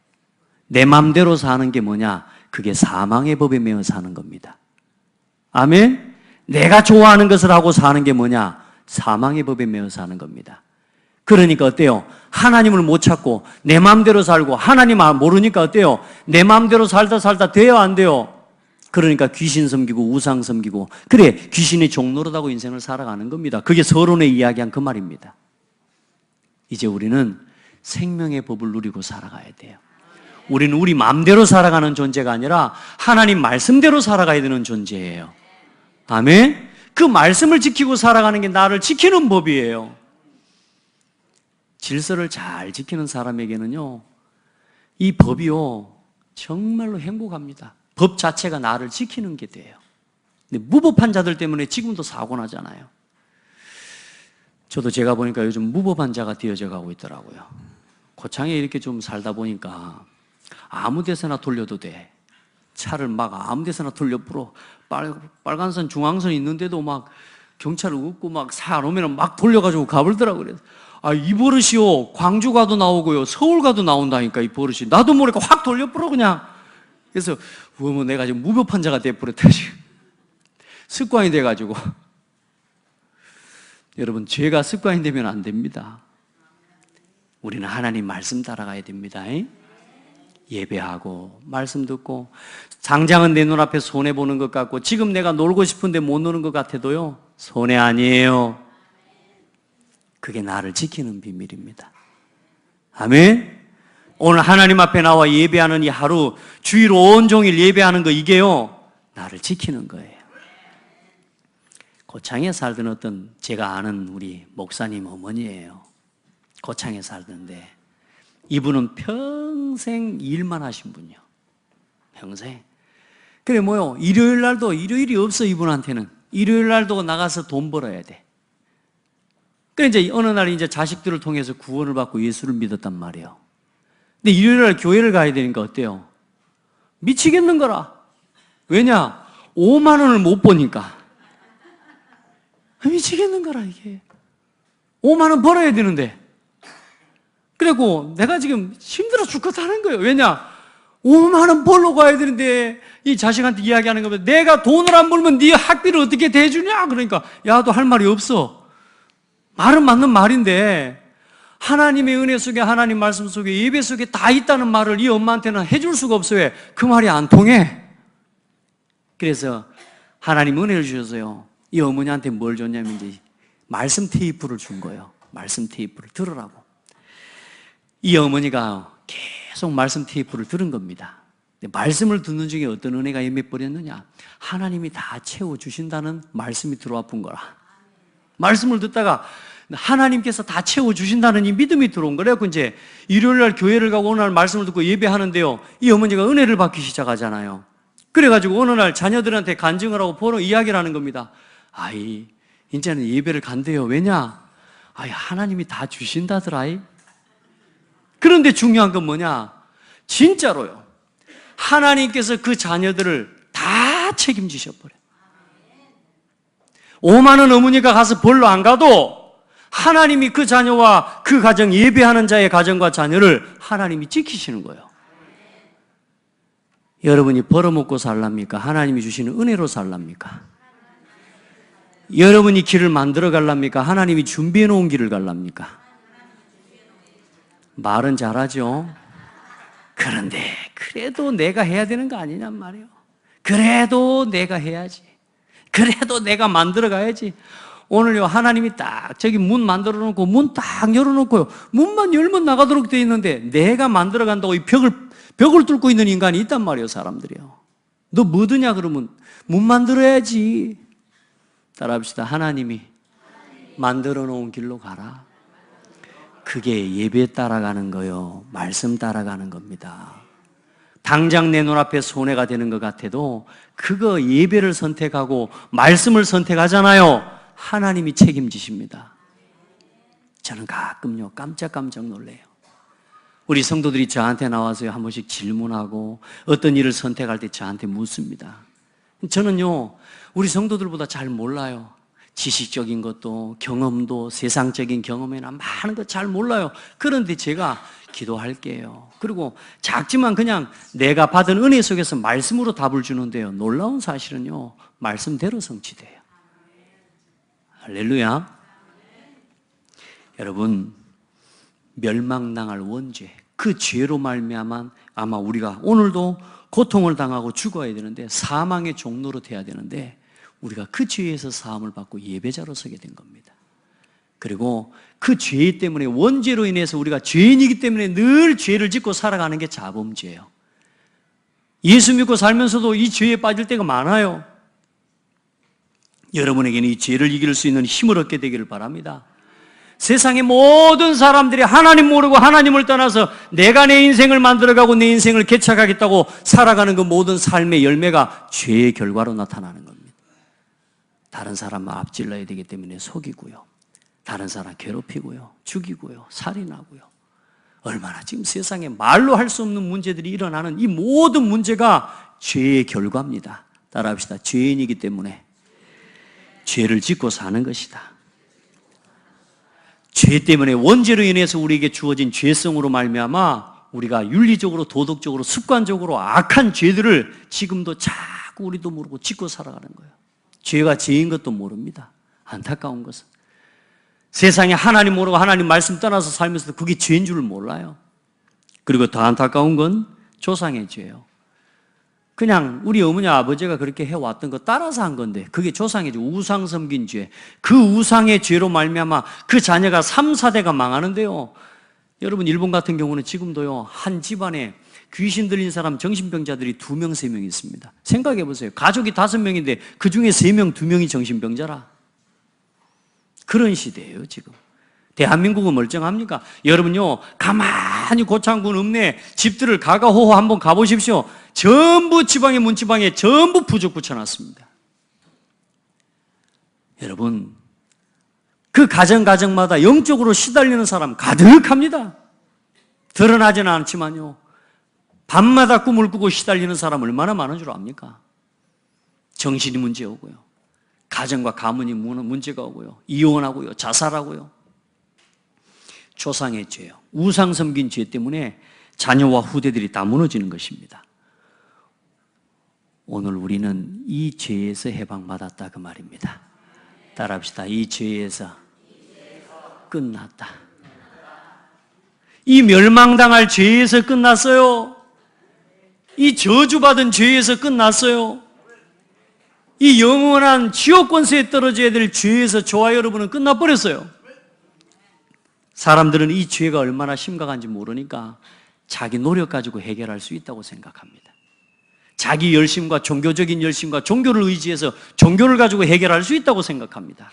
S1: 내 맘대로 사는 게 뭐냐? 그게 사망의 법에 매어 사는 겁니다. 아멘? 내가 좋아하는 것을 하고 사는 게 뭐냐? 사망의 법에 매어 사는 겁니다. 그러니까 어때요? 하나님을 못 찾고 내 마음대로 살고 하나님 모르니까 어때요? 내 마음대로 살다 돼요, 안 돼요? 그러니까 귀신 섬기고 우상 섬기고, 그래, 귀신의 종노릇하고 인생을 살아가는 겁니다. 그게 서론에 이야기한 그 말입니다. 이제 우리는 생명의 법을 누리고 살아가야 돼요. 우리는 우리 마음대로 살아가는 존재가 아니라 하나님 말씀대로 살아가야 되는 존재예요. 아멘? 그 말씀을 지키고 살아가는 게 나를 지키는 법이에요. 질서를 잘 지키는 사람에게는요, 이 법이요, 정말로 행복합니다. 법 자체가 나를 지키는 게 돼요. 근데 무법한 자들 때문에 지금도 사고 나잖아요. 저도 제가 보니까 요즘 무법한 자가 되어져 가고 있더라고요. 고창에 이렇게 좀 살다 보니까 아무 데서나 돌려도 돼. 차를 막 아무 데서나 돌려 풀어. 빨간선, 중앙선 있는데도 막 경찰을 웃고 막 사 오면 막 돌려가지고 가버리더라고요. 그래서 이 버릇이요, 광주 가도 나오고요, 서울 가도 나온다니까, 이 버릇이. 나도 모르니까 확 돌려버려, 그냥. 그래서, 내가 지금 무법한 자가 돼버렸다, 지금. 습관이 돼가지고. 여러분, 죄가 습관이 되면 안 됩니다. 우리는 하나님 말씀 따라가야 됩니다. 예배하고, 말씀 듣고, 당장은 내 눈앞에 손해보는 것 같고, 지금 내가 놀고 싶은데 못 노는 것 같아도요, 손해 아니에요. 그게 나를 지키는 비밀입니다. 아멘? 오늘 하나님 앞에 나와 예배하는 이 하루, 주일 온종일 예배하는 거, 이게요, 나를 지키는 거예요. 고창에 살던 어떤 제가 아는 우리 목사님 어머니예요. 고창에 살던데 이분은 평생 일만 하신 분이요. 평생. 그래 일요일 날도 일요일이 없어. 이분한테는 일요일 날도 나가서 돈 벌어야 돼. 그래 이제 어느 날 이제 자식들을 통해서 구원을 받고 예수를 믿었단 말이에요. 근데 일요일 날 교회를 가야 되니까 어때요? 미치겠는 거라. 왜냐? 5만 원을 못 버니까. 미치겠는 거라, 이게. 5만 원 벌어야 되는데. 그리고 내가 지금 힘들어 죽겠다는 거예요. 왜냐? 5만 원 벌러 가야 되는데 이 자식한테 이야기하는 거면 내가 돈을 안 벌면 네 학비를 어떻게 대주냐? 그러니까 야도 할 말이 없어. 말은 맞는 말인데 하나님의 은혜 속에, 하나님 말씀 속에, 예배 속에 다 있다는 말을 이 엄마한테는 해줄 수가 없어요. 왜? 그 말이 안 통해. 그래서 하나님 은혜를 주셔서요, 이 어머니한테 뭘 줬냐면 이제 말씀 테이프를 준 거예요. 말씀 테이프를 들으라고. 이 어머니가 계속 말씀 테이프를 들은 겁니다. 말씀을 듣는 중에 어떤 은혜가 임해버렸느냐? 하나님이 다 채워주신다는 말씀이 들어와 본 거라. 말씀을 듣다가 하나님께서 다 채워주신다는 이 믿음이 들어온 거래요. 이제 일요일 날 교회를 가고 어느 날 말씀을 듣고 예배하는데요, 이 어머니가 은혜를 받기 시작하잖아요. 그래가지고 어느 날 자녀들한테 간증을 하고 보러 이야기를 하는 겁니다. 아이, 이제는 예배를 간대요. 왜냐? 아이, 하나님이 다 주신다더라이. 그런데 중요한 건 뭐냐? 진짜로요, 하나님께서 그 자녀들을 다 책임지셔버려요. 5만 원 어머니가 가서 벌러 안 가도 하나님이 그 자녀와 그 가정, 예배하는 자의 가정과 자녀를 하나님이 지키시는 거예요. 여러분이 벌어먹고 살랍니까? 하나님이 주시는 은혜로 살랍니까? 여러분이 길을 만들어 갈랍니까? 하나님이 준비해 놓은 길을 갈랍니까? 말은 잘하죠. 그런데 그래도 내가 해야 되는 거 아니냔 말이에요. 그래도 내가 해야지. 그래도 내가 만들어 가야지. 오늘요, 하나님이 딱 저기 문 만들어 놓고 문 딱 열어 놓고요, 문만 열면 나가도록 돼 있는데 내가 만들어 간다고 이 벽을 뚫고 있는 인간이 있단 말이에요. 사람들이요. 너 뭐 드냐 그러면 문 만들어야지. 따라합시다. 하나님이 만들어 놓은 길로 가라. 그게 예배 따라가는 거요, 말씀 따라가는 겁니다. 당장 내 눈앞에 손해가 되는 것 같아도 그거 예배를 선택하고 말씀을 선택하잖아요. 하나님이 책임지십니다. 저는 가끔요, 깜짝 놀래요. 우리 성도들이 저한테 나와서 한 번씩 질문하고 어떤 일을 선택할 때 저한테 묻습니다. 저는요, 우리 성도들보다 잘 몰라요. 지식적인 것도, 경험도, 세상적인 경험이나 많은 거 잘 몰라요. 그런데 제가 기도할게요. 그리고 작지만 그냥 내가 받은 은혜 속에서 말씀으로 답을 주는데요, 놀라운 사실은요, 말씀대로 성취돼요. 할렐루야. 여러분, 멸망당할 원죄, 그 죄로 말미암아 아마 우리가 오늘도 고통을 당하고 죽어야 되는데, 사망의 종로로 돼야 되는데, 우리가 그 죄에서 사함을 받고 예배자로 서게 된 겁니다. 그리고 그 죄 때문에, 원죄로 인해서 우리가 죄인이기 때문에 늘 죄를 짓고 살아가는 게 자범죄예요. 예수 믿고 살면서도 이 죄에 빠질 때가 많아요. 여러분에게는 이 죄를 이길 수 있는 힘을 얻게 되기를 바랍니다. 세상의 모든 사람들이 하나님 모르고 하나님을 떠나서 내가 내 인생을 만들어가고 내 인생을 개척하겠다고 살아가는 그 모든 삶의 열매가 죄의 결과로 나타나는 겁니다. 다른 사람을 앞질러야 되기 때문에 속이고요, 다른 사람 괴롭히고요, 죽이고요, 살인하고요, 얼마나 지금 세상에 말로 할 수 없는 문제들이 일어나는 이 모든 문제가 죄의 결과입니다. 따라합시다. 죄인이기 때문에 죄를 짓고 사는 것이다. 죄 때문에, 원죄로 인해서 우리에게 주어진 죄성으로 말미암아 우리가 윤리적으로, 도덕적으로, 습관적으로 악한 죄들을 지금도 자꾸 우리도 모르고 짓고 살아가는 거예요. 죄가 죄인 것도 모릅니다. 안타까운 것은 세상에 하나님 모르고 하나님 말씀 떠나서 살면서도 그게 죄인 줄을 몰라요. 그리고 더 안타까운 건 조상의 죄예요. 그냥 우리 어머니 아버지가 그렇게 해왔던 거 따라서 한 건데, 그게 조상의 죄, 우상 섬긴 죄. 그 우상의 죄로 말미암아 그 자녀가 3, 4대가 망하는데요, 여러분, 일본 같은 경우는 지금도요, 한 집안에 귀신 들린 사람, 정신병자들이 2명, 3명 있습니다. 생각해 보세요. 가족이 5명인데 그 중에 3명, 2명이 정신병자라. 그런 시대예요, 지금. 대한민국은 멀쩡합니까? 여러분요, 가만히 고창군 읍내 집들을 가가호호 한번 가보십시오. 전부 지방에, 문지방에 전부 부적 붙여놨습니다. 여러분, 그 가정마다 영적으로 시달리는 사람 가득합니다. 드러나지는 않지만요, 밤마다 꿈을 꾸고 시달리는 사람 얼마나 많은 줄 압니까? 정신이 문제오고요, 가정과 가문이 문제가 오고요, 이혼하고요, 자살하고요. 조상의 죄요, 우상 섬긴 죄 때문에 자녀와 후대들이 다 무너지는 것입니다. 오늘 우리는 이 죄에서 해방받았다, 그 말입니다. 따라합시다. 이 죄에서 끝났다. 이 멸망당할 죄에서 끝났어요. 이 저주받은 죄에서 끝났어요. 이 영원한 지옥 권세에 떨어져야 될 죄에서 저와 여러분은 끝나버렸어요. 사람들은 이 죄가 얼마나 심각한지 모르니까 자기 노력 가지고 해결할 수 있다고 생각합니다. 자기 열심과 종교적인 열심과 종교를 의지해서 종교를 가지고 해결할 수 있다고 생각합니다.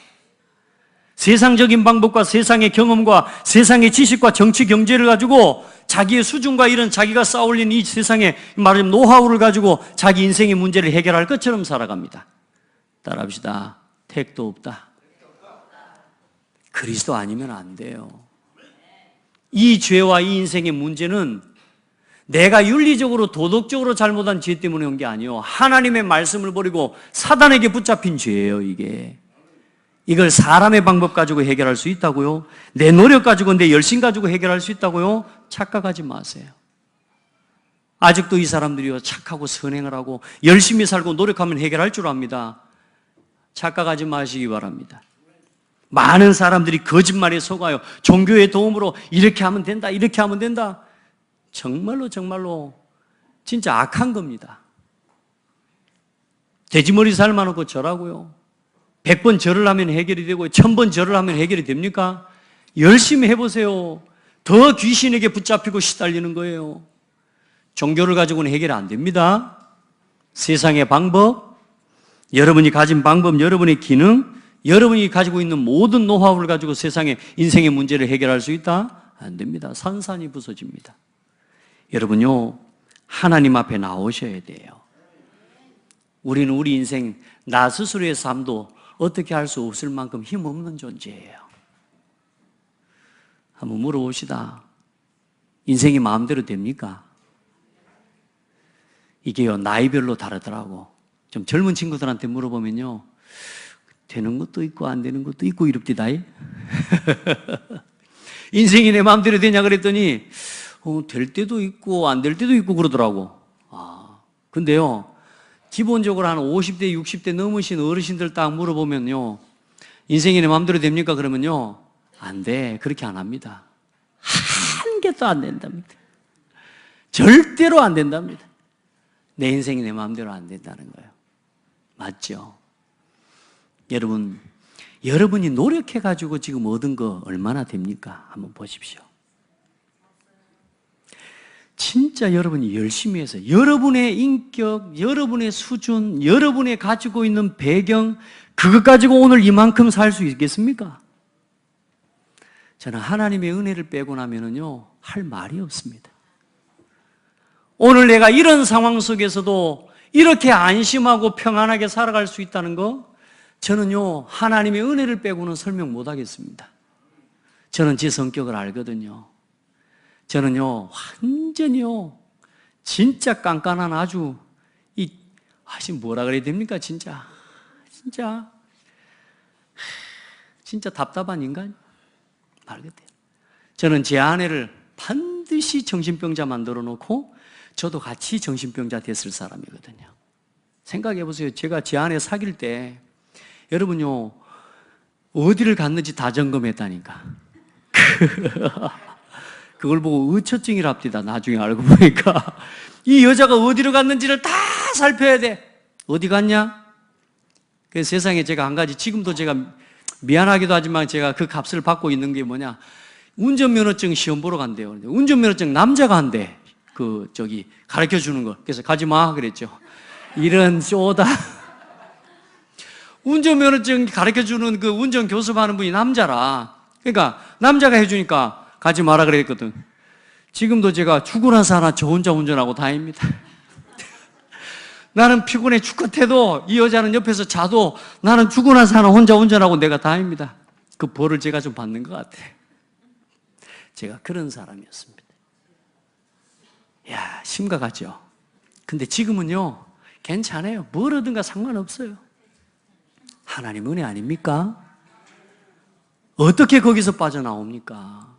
S1: 세상적인 방법과 세상의 경험과 세상의 지식과 정치 경제를 가지고 자기의 수준과 이런 자기가 쌓아올린 이 세상의 말하자면 노하우를 가지고 자기 인생의 문제를 해결할 것처럼 살아갑니다. 따라합시다. 택도 없다. 그리스도 아니면 안 돼요. 이 죄와 이 인생의 문제는 내가 윤리적으로 도덕적으로 잘못한 죄 때문에 온 게 아니에요. 하나님의 말씀을 버리고 사단에게 붙잡힌 죄예요, 이게. 이걸 사람의 방법 가지고 해결할 수 있다고요? 내 노력 가지고, 내 열심 가지고 해결할 수 있다고요? 착각하지 마세요. 아직도 이 사람들이요, 착하고 선행을 하고 열심히 살고 노력하면 해결할 줄 압니다. 착각하지 마시기 바랍니다. 많은 사람들이 거짓말에 속아요. 종교의 도움으로 이렇게 하면 된다, 이렇게 하면 된다. 정말로 진짜 악한 겁니다. 돼지머리 삶아놓고 절하고요, 100번 절을 하면 해결이 되고 1000번 절을 하면 해결이 됩니까? 열심히 해보세요. 더 귀신에게 붙잡히고 시달리는 거예요. 종교를 가지고는 해결이 안 됩니다. 세상의 방법, 여러분이 가진 방법, 여러분의 기능, 여러분이 가지고 있는 모든 노하우를 가지고 세상의 인생의 문제를 해결할 수 있다? 안 됩니다. 산산이 부서집니다. 여러분요, 하나님 앞에 나오셔야 돼요. 우리는 우리 인생 나 스스로의 삶도 어떻게 할 수 없을 만큼 힘없는 존재예요. 한번 물어봅시다. 인생이 마음대로 됩니까? 이게요, 나이별로 다르더라고. 좀 젊은 친구들한테 물어보면요, 되는 것도 있고 안 되는 것도 있고 이럽디다. 인생이 내 마음대로 되냐 그랬더니 될 때도 있고 안 될 때도 있고 그러더라고. 근데요, 기본적으로 한 50대, 60대 넘으신 어르신들 딱 물어보면요, 인생이 내 마음대로 됩니까? 그러면요, 안 돼. 그렇게 안 합니다. 한 개도 안 된답니다. 절대로 안 된답니다. 내 인생이 내 마음대로 안 된다는 거예요. 맞죠? 여러분이 노력해가지고 지금 얻은 거 얼마나 됩니까? 한번 보십시오. 진짜 여러분이 열심히 해서 여러분의 인격, 여러분의 수준, 여러분의 가지고 있는 배경, 그것 가지고 오늘 이만큼 살 수 있겠습니까? 저는 하나님의 은혜를 빼고 나면은요, 할 말이 없습니다. 오늘 내가 이런 상황 속에서도 이렇게 안심하고 평안하게 살아갈 수 있다는 거, 저는요, 하나님의 은혜를 빼고는 설명 못 하겠습니다. 저는 제 성격을 알거든요. 저는요, 완전히요, 진짜 깐깐한 아주, 지금 뭐라 그래야 됩니까, 진짜 답답한 인간? 말 그대로. 저는 제 아내를 반드시 정신병자 만들어 놓고, 저도 같이 정신병자 됐을 사람이거든요. 생각해 보세요. 제가 제 아내 사귈 때, 여러분요, 어디를 갔는지 다 점검했다니까. 그걸 보고 의처증이랍디다. 나중에 알고 보니까 이 여자가 어디로 갔는지를 다 살펴야 돼. 어디 갔냐? 그 세상에 제가 한 가지, 지금도 제가 미안하기도 하지만 제가 그 값을 받고 있는 게 뭐냐, 운전면허증 시험 보러 간대요. 운전면허증 남자가 한대. 가르쳐 주는 거. 그래서 가지 마 그랬죠. 이런 쪼다. 운전면허증 가르쳐 주는 그 운전 교습하는 분이 남자라. 그러니까 남자가 해주니까 가지 마라 그랬거든. 지금도 제가 죽고 나서 하나 저 혼자 운전하고 다닙니다. 나는 피곤해 죽겠해도 이 여자는 옆에서 자도 나는 죽고 나서 하나 혼자 운전하고 내가 다닙니다. 그 벌을 제가 좀 받는 것 같아. 제가 그런 사람이었습니다. 야, 심각하죠? 근데 지금은요, 괜찮아요. 뭘 하든가 상관없어요. 하나님 은혜 아닙니까? 어떻게 거기서 빠져나옵니까?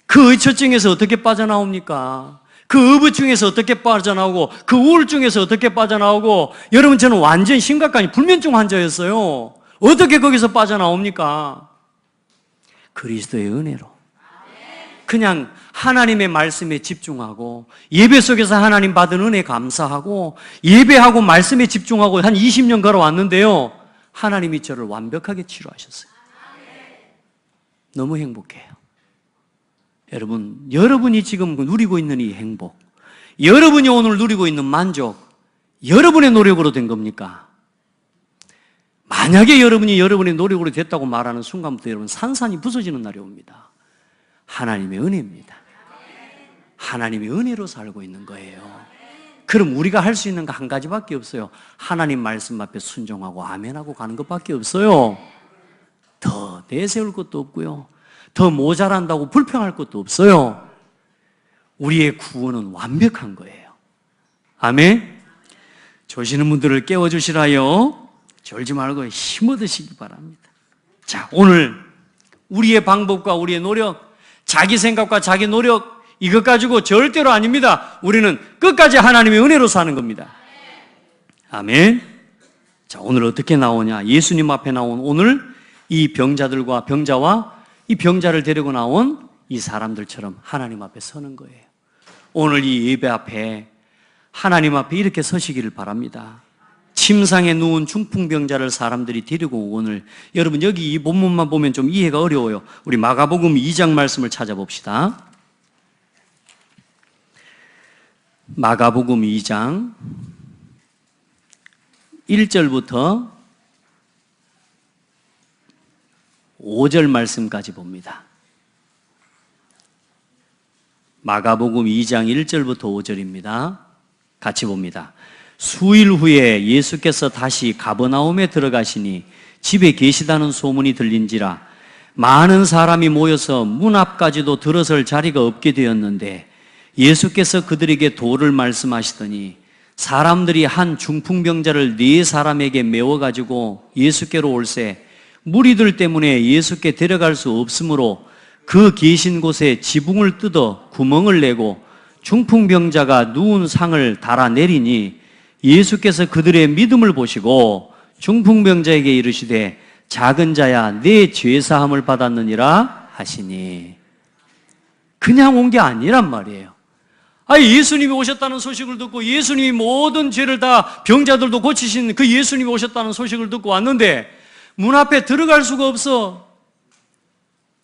S1: 그 의처증에서 어떻게 빠져나옵니까? 그 의부증에서 어떻게 빠져나오고, 그 우울증에서 어떻게 빠져나오고, 여러분, 저는 완전 심각한 불면증 환자였어요. 어떻게 거기서 빠져나옵니까? 그리스도의 은혜로. 그냥 하나님의 말씀에 집중하고, 예배 속에서 하나님 받은 은혜 감사하고, 예배하고 말씀에 집중하고 한 20년 걸어왔는데요, 하나님이 저를 완벽하게 치료하셨어요. 너무 행복해요. 여러분, 여러분이 지금 누리고 있는 이 행복, 여러분이 오늘 누리고 있는 만족, 여러분의 노력으로 된 겁니까? 만약에 여러분이 여러분의 노력으로 됐다고 말하는 순간부터 여러분 산산이 부서지는 날이 옵니다. 하나님의 은혜입니다. 하나님의 은혜로 살고 있는 거예요. 그럼 우리가 할 수 있는 거 한 가지밖에 없어요. 하나님 말씀 앞에 순종하고 아멘하고 가는 것밖에 없어요. 더 내세울 것도 없고요. 더 모자란다고 불평할 것도 없어요. 우리의 구원은 완벽한 거예요. 아멘. 조시는 분들을 깨워주시라요. 졸지 말고 힘 얻으시기 바랍니다. 자, 오늘 우리의 방법과 우리의 노력, 자기 생각과 자기 노력, 이것 가지고 절대로 아닙니다. 우리는 끝까지 하나님의 은혜로 사는 겁니다. 아멘. 자, 오늘 어떻게 나오냐? 예수님 앞에 나온 오늘 이 병자와 이 병자를 데리고 나온 이 사람들처럼 하나님 앞에 서는 거예요. 오늘 이 예배 앞에 하나님 앞에 이렇게 서시기를 바랍니다. 침상에 누운 중풍병자를 사람들이 데리고 오늘 여러분 여기 이 본문만 보면 좀 이해가 어려워요. 우리 마가복음 2장 말씀을 찾아봅시다. 마가복음 2장 1절부터 5절 말씀까지 봅니다. 마가복음 2장 1절부터 5절입니다. 같이 봅니다. 수일 후에 예수께서 다시 가버나움에 들어가시니 집에 계시다는 소문이 들린지라 많은 사람이 모여서 문 앞까지도 들어설 자리가 없게 되었는데 예수께서 그들에게 도를 말씀하시더니 사람들이 한 중풍병자를 4사람에게 메워가지고 예수께로 올세 무리들 때문에 예수께 데려갈 수 없으므로 그 계신 곳에 지붕을 뜯어 구멍을 내고 중풍병자가 누운 상을 달아내리니 예수께서 그들의 믿음을 보시고 중풍병자에게 이르시되 작은 자야 내 죄사함을 받았느니라 하시니 그냥 온 게 아니란 말이에요. 예수님이 오셨다는 소식을 듣고 예수님이 모든 죄를 다 병자들도 고치신 그 예수님이 오셨다는 소식을 듣고 왔는데 문 앞에 들어갈 수가 없어.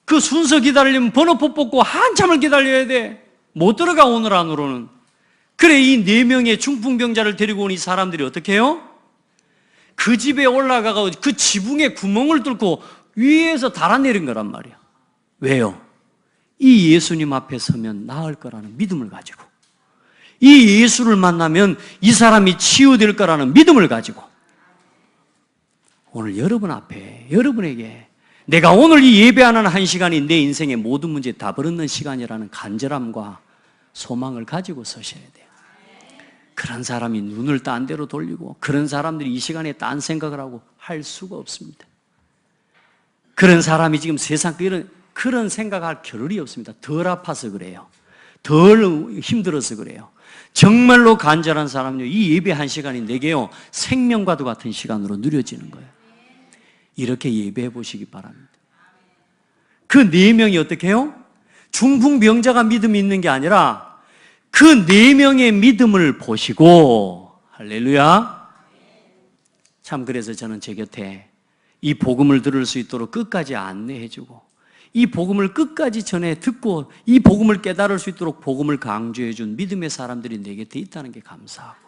S1: 그 순서 기다리려면 번호표 뽑고 한참을 기다려야 돼. 못 들어가 오늘 안으로는. 그래 이 4명의 중풍병자를 데리고 온 이 사람들이 어떻게 해요? 그 집에 올라가고 그 지붕에 구멍을 뚫고 위에서 달아내린 거란 말이야. 왜요? 이 예수님 앞에 서면 나을 거라는 믿음을 가지고 이 예수를 만나면 이 사람이 치유될 거라는 믿음을 가지고 오늘 여러분 앞에 여러분에게 내가 오늘 이 예배하는 한 시간이 내 인생의 모든 문제에 답을 얻는 시간이라는 간절함과 소망을 가지고 서셔야 돼요. 그런 사람이 눈을 딴 데로 돌리고 그런 사람들이 이 시간에 딴 생각을 하고 할 수가 없습니다. 그런 사람이 지금 세상 그런 생각할 겨를이 없습니다. 덜 아파서 그래요. 덜 힘들어서 그래요. 정말로 간절한 사람은요, 이 예배 한 시간이 내게요, 생명과도 같은 시간으로 누려지는 거예요. 이렇게 예배해 보시기 바랍니다. 그 4명이 어떻게 해요? 중풍병자가 믿음이 있는 게 아니라 그 4명의 믿음을 보시고, 할렐루야. 참 그래서 저는 제 곁에 이 복음을 들을 수 있도록 끝까지 안내해 주고 이 복음을 끝까지 전해 듣고 이 복음을 깨달을 수 있도록 복음을 강조해 준 믿음의 사람들이 내 곁에 있다는 게 감사하고,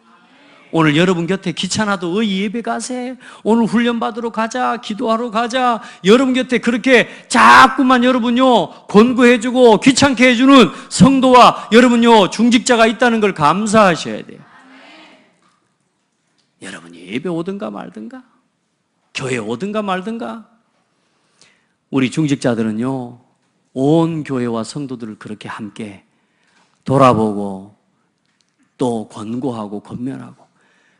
S1: 오늘 여러분 곁에 귀찮아도 예배 가세, 오늘 훈련 받으러 가자, 기도하러 가자, 여러분 곁에 그렇게 자꾸만 여러분요 권고해 주고 귀찮게 해주는 성도와 여러분요 중직자가 있다는 걸 감사하셔야 돼요. 여러분이 예배 오든가 말든가 교회 오든가 말든가 우리 중직자들은요 온 교회와 성도들을 그렇게 함께 돌아보고 또 권고하고 권면하고,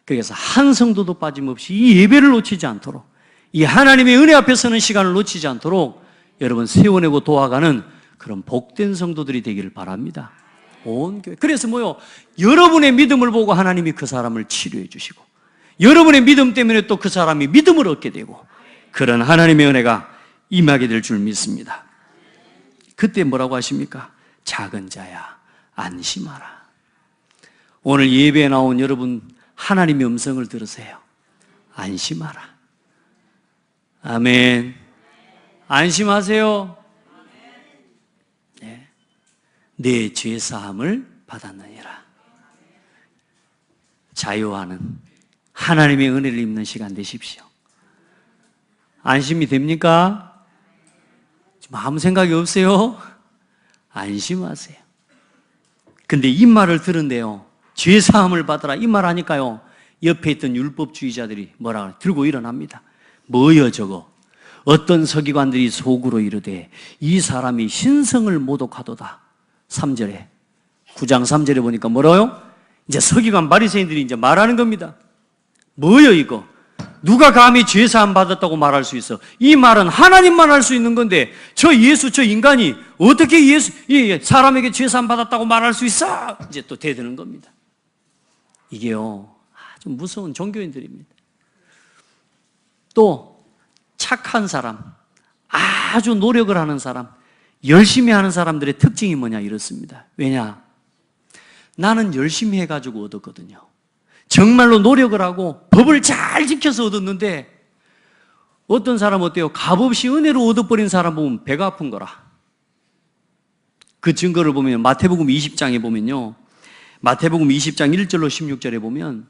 S1: 그래서 한 성도도 빠짐없이 이 예배를 놓치지 않도록, 이 하나님의 은혜 앞에 서는 시간을 놓치지 않도록 여러분 세워내고 도와가는 그런 복된 성도들이 되기를 바랍니다. 온 교회. 그래서 여러분의 믿음을 보고 하나님이 그 사람을 치료해 주시고 여러분의 믿음 때문에 또 그 사람이 믿음을 얻게 되고 그런 하나님의 은혜가 임하게 될 줄 믿습니다. 그때 뭐라고 하십니까? 작은 자야 안심하라. 오늘 예배에 나온 여러분 하나님의 음성을 들으세요. 안심하라. 아멘. 안심하세요. 네. 내 죄사함을 받았느니라. 자유하는 하나님의 은혜를 입는 시간 되십시오. 안심이 됩니까? 지금 아무 생각이 없어요? 안심하세요. 근데 이 말을 들은데요, 죄사함을 받으라 이 말 하니까요, 옆에 있던 율법주의자들이 뭐라 그래? 들고 일어납니다. 뭐여 저거? 어떤 서기관들이 속으로 이르되 이 사람이 신성을 모독하도다. 3절에 9장 3절에 보니까 뭐라요? 이제 서기관 바리새인들이 이제 말하는 겁니다. 뭐여 이거? 누가 감히 죄사함 받았다고 말할 수 있어? 이 말은 하나님만 할 수 있는 건데 저 예수 저 인간이 어떻게 사람에게 죄사함 받았다고 말할 수 있어? 이제 또 대드는 겁니다. 이게요 아주 무서운 종교인들입니다. 또 착한 사람, 아주 노력을 하는 사람, 열심히 하는 사람들의 특징이 뭐냐 이렇습니다. 왜냐? 나는 열심히 해가지고 얻었거든요. 정말로 노력을 하고 법을 잘 지켜서 얻었는데 어떤 사람 어때요? 값없이 은혜로 얻어버린 사람 보면 배가 아픈 거라. 그 증거를 보면 마태복음 20장에 보면요, 마태복음 20장 1절로 16절에 보면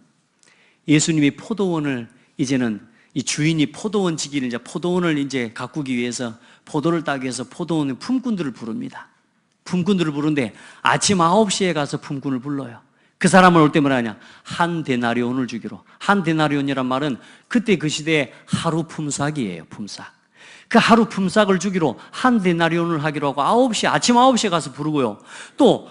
S1: 예수님이 포도원을 이제는 이 주인이 포도원 지기를 이제 포도원을 이제 가꾸기 위해서 포도를 따기 위해서 포도원의 품꾼들을 부릅니다. 품꾼들을 부르는데 아침 9시에 가서 품꾼을 불러요. 그 사람을 올 때 뭐라 하냐? 한 데나리온을 주기로. 한 데나리온이란 말은 그때 그 시대에 하루 품삯이에요. 품삯. 그 하루 품삯을 주기로 한 데나리온을 하기로 하고 아침 9시에 가서 부르고요. 또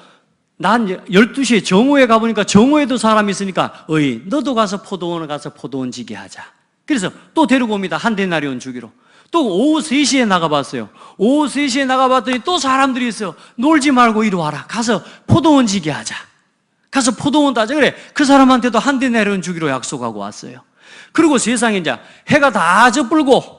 S1: 난 12시에 정오에 가보니까 정오에도 사람이 있으니까 어이 너도 가서 포도원을 가서 포도원 지게 하자. 그래서 또 데리고 옵니다. 한 데나리온 주기로. 또 오후 3시에 나가봤어요. 오후 3시에 나가봤더니 또 사람들이 있어요. 놀지 말고 이리 와라. 가서 포도원 지게 하자. 가서 포도원 따자. 그래. 그 사람한테도 한 데나리온 주기로 약속하고 왔어요. 그리고 세상에 이제 해가 다 져불고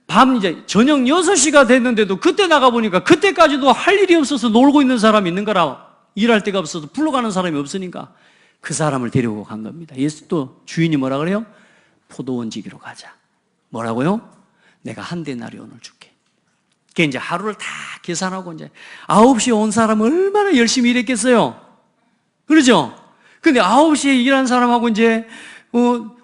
S1: 밤 이제 저녁 6시가 됐는데도 그때 나가보니까 그때까지도 할 일이 없어서 놀고 있는 사람이 있는 거라. 일할 데가 없어서 불러가는 사람이 없으니까 그 사람을 데리고 간 겁니다. 예수 또 주인이 뭐라 그래요? 포도원 지기로 가자. 뭐라고요? 내가 한 데나리온을 줄게. 그게 이제 하루를 다 계산하고 이제 9시에 온 사람은 얼마나 열심히 일했겠어요? 그러죠? 근데 9시에 일한 사람하고 이제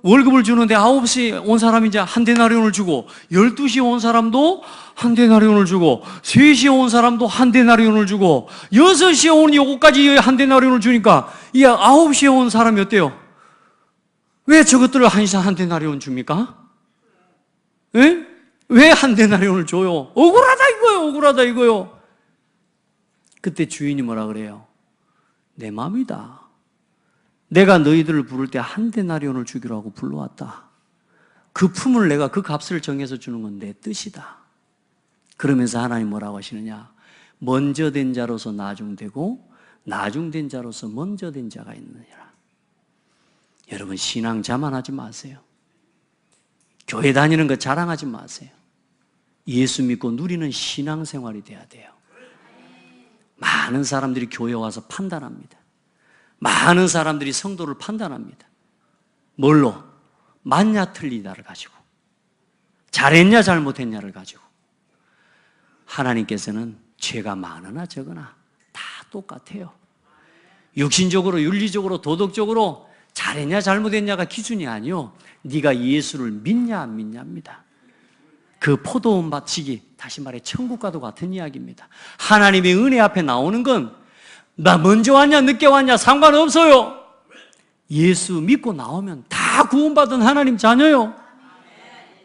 S1: 월급을 주는데 9시에 온 사람이 이제 한 데나리온을 주고 12시에 온 사람도 한 데나리온을 주고 3시에 온 사람도 한 데나리온을 주고 6시에 온 요거까지 한 데나리온을 주니까 이 9시에 온 사람이 어때요? 왜 저것들을 한 데나리온 줍니까? 예? 왜 한 데나리온을 줘요? 억울하다 이거요. 억울하다 이거요. 그때 주인이 뭐라 그래요? 내 맘이다. 내가 너희들을 부를 때 한 데나리온을 주기로 하고 불러왔다. 그 품을 내가 그 값을 정해서 주는 건 내 뜻이다. 그러면서 하나님 뭐라고 하시느냐? 먼저 된 자로서 나중되고 나중된 자로서 먼저 된 자가 있느니라. 여러분 신앙 자만하지 마세요. 교회 다니는 거 자랑하지 마세요. 예수 믿고 누리는 신앙생활이 돼야 돼요. 많은 사람들이 교회 와서 판단합니다. 많은 사람들이 성도를 판단합니다. 뭘로? 맞냐 틀리다를 가지고, 잘했냐 잘못했냐를 가지고. 하나님께서는 죄가 많으나 적으나 다 똑같아요. 육신적으로 윤리적으로 도덕적으로 잘했냐 잘못했냐가 기준이 아니요, 네가 예수를 믿냐 안 믿냐입니다. 그 포도원 바치기, 다시 말해 천국과도 같은 이야기입니다. 하나님의 은혜 앞에 나오는 건 나 먼저 왔냐 늦게 왔냐 상관없어요. 예수 믿고 나오면 다 구원받은 하나님 자녀요.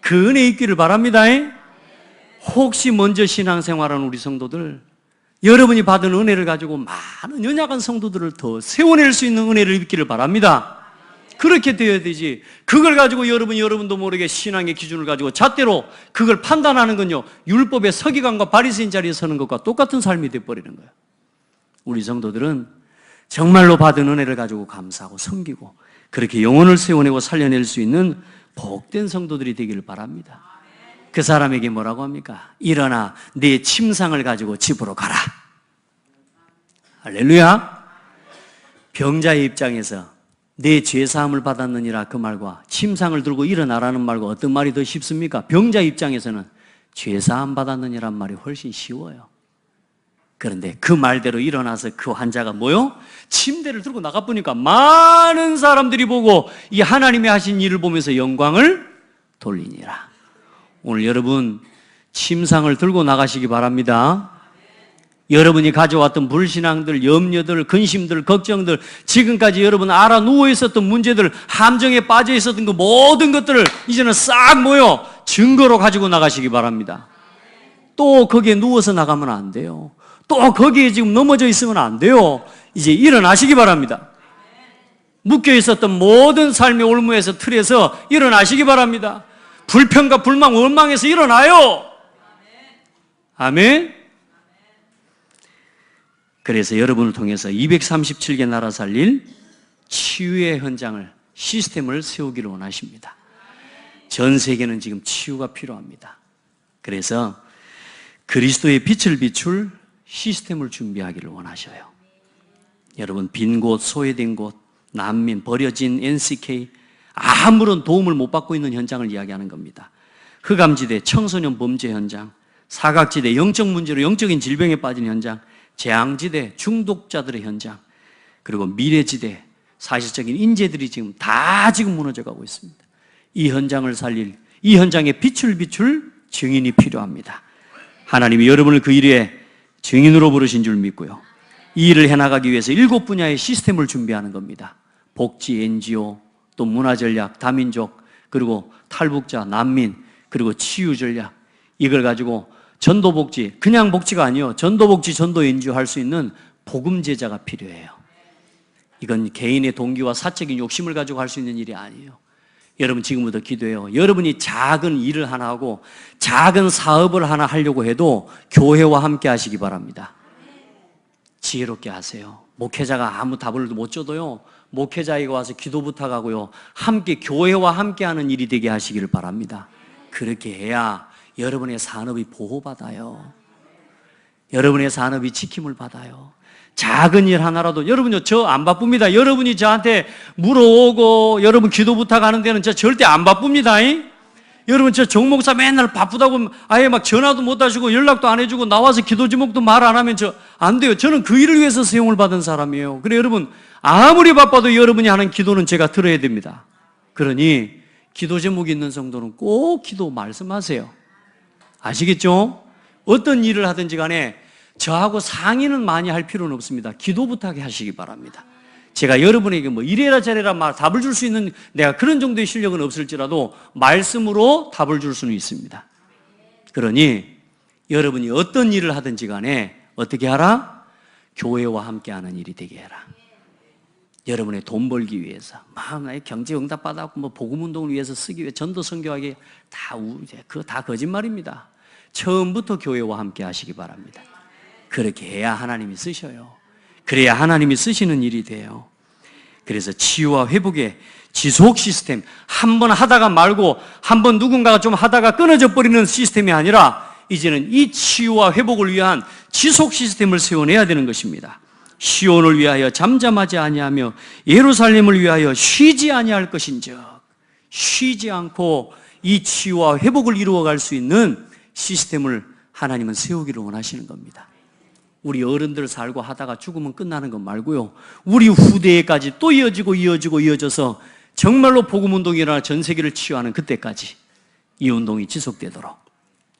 S1: 그 은혜 있기를 바랍니다. 혹시 먼저 신앙생활하는 우리 성도들, 여러분이 받은 은혜를 가지고 많은 연약한 성도들을 더 세워낼 수 있는 은혜를 입기를 바랍니다. 그렇게 되어야 되지. 그걸 가지고 여러분도 모르게 신앙의 기준을 가지고 잣대로 그걸 판단하는 건요, 율법의 서기관과 바리새인 자리에 서는 것과 똑같은 삶이 되어버리는 거예요. 우리 성도들은 정말로 받은 은혜를 가지고 감사하고 섬기고 그렇게 영혼을 세워내고 살려낼 수 있는 복된 성도들이 되기를 바랍니다. 그 사람에게 뭐라고 합니까? 일어나 내 침상을 가지고 집으로 가라. 할렐루야. 병자의 입장에서 내 죄사함을 받았느니라 그 말과 침상을 들고 일어나라는 말과 어떤 말이 더 쉽습니까? 병자 입장에서는 죄사함 받았느니란 말이 훨씬 쉬워요. 그런데 그 말대로 일어나서 그 환자가 뭐요? 침대를 들고 나가보니까 많은 사람들이 보고 이 하나님이 하신 일을 보면서 영광을 돌리니라. 오늘 여러분 침상을 들고 나가시기 바랍니다. 여러분이 가져왔던 불신앙들, 염려들, 근심들, 걱정들, 지금까지 여러분 알아 누워 있었던 문제들, 함정에 빠져 있었던 그 모든 것들을 이제는 싹 모여 증거로 가지고 나가시기 바랍니다. 또 거기에 누워서 나가면 안 돼요. 또 거기에 지금 넘어져 있으면 안 돼요. 이제 일어나시기 바랍니다. 묶여 있었던 모든 삶의 올무에서 틀에서 일어나시기 바랍니다. 불평과 불만, 원망에서 일어나요. 아멘. 그래서 여러분을 통해서 237개 나라 살릴 치유의 현장을, 시스템을 세우기를 원하십니다. 전 세계는 지금 치유가 필요합니다. 그래서 그리스도의 빛을 비출 시스템을 준비하기를 원하셔요. 여러분, 빈 곳, 소외된 곳, 난민, 버려진 NCK, 아무런 도움을 못 받고 있는 현장을 이야기하는 겁니다. 흑암지대, 청소년 범죄 현장, 사각지대, 영적 문제로 영적인 질병에 빠진 현장, 재앙지대, 중독자들의 현장, 그리고 미래지대, 사실적인 인재들이 지금 다 무너져 가고 있습니다. 이 현장을 살릴, 이 현장에 빛을 비출 증인이 필요합니다. 하나님이 여러분을 그 일에 증인으로 부르신 줄 믿고요. 이 일을 해나가기 위해서 7 분야의 시스템을 준비하는 겁니다. 복지, NGO, 또 문화전략, 다민족, 그리고 탈북자, 난민, 그리고 치유전략, 이걸 가지고 전도복지, 그냥 복지가 아니요, 전도복지, 전도 NGO 할 수 있는 복음제자가 필요해요. 이건 개인의 동기와 사적인 욕심을 가지고 할 수 있는 일이 아니에요. 여러분 지금부터 기도해요. 여러분이 작은 일을 하나 하고 작은 사업을 하나 하려고 해도 교회와 함께 하시기 바랍니다. 지혜롭게 하세요. 목회자가 아무 답을 못 줘도요, 목회자에게 와서 기도 부탁하고요, 함께 교회와 함께하는 일이 되게 하시기를 바랍니다. 그렇게 해야 여러분의 산업이 보호받아요. 여러분의 산업이 지킴을 받아요. 작은 일 하나라도, 여러분요, 저 안 바쁩니다. 여러분이 저한테 물어오고 여러분 기도 부탁하는 데는 저 절대 안 바쁩니다. 여러분 저 정목사 맨날 바쁘다고 아예 막 전화도 못 하시고 연락도 안 해주고 나와서 기도 제목도 말 안 하면 저 안 돼요. 저는 그 일을 위해서 세용을 받은 사람이에요. 그래 여러분, 아무리 바빠도 여러분이 하는 기도는 제가 들어야 됩니다. 그러니 기도 제목이 있는 성도는 꼭 기도 말씀하세요. 아시겠죠? 어떤 일을 하든지 간에 저하고 상의는 많이 할 필요는 없습니다. 기도 부탁해 하시기 바랍니다. 제가 여러분에게 뭐 이래라 저래라 막 답을 줄 수 있는 내가 그런 정도의 실력은 없을지라도 말씀으로 답을 줄 수는 있습니다. 그러니 여러분이 어떤 일을 하든지 간에 어떻게 하라? 교회와 함께하는 일이 되게 해라. 여러분의 돈 벌기 위해서, 마음의 경제 응답 받았고 뭐 복음 운동을 위해서 쓰기 위해 전도 선교하기, 그거 다 거짓말입니다. 처음부터 교회와 함께 하시기 바랍니다. 그렇게 해야 하나님이 쓰셔요. 그래야 하나님이 쓰시는 일이 돼요. 그래서 치유와 회복의 지속 시스템, 한 번 하다가 말고 한 번 누군가가 좀 하다가 끊어져 버리는 시스템이 아니라 이제는 이 치유와 회복을 위한 지속 시스템을 세워내야 되는 것입니다. 시온을 위하여 잠잠하지 아니하며 예루살렘을 위하여 쉬지 아니할 것인즉, 쉬지 않고 이 치유와 회복을 이루어갈 수 있는 시스템을 하나님은 세우기를 원하시는 겁니다. 우리 어른들 살고 하다가 죽으면 끝나는 것 말고요, 우리 후대에까지 또 이어져서 정말로 복음운동이 일어나 전 세계를 치유하는 그때까지 이 운동이 지속되도록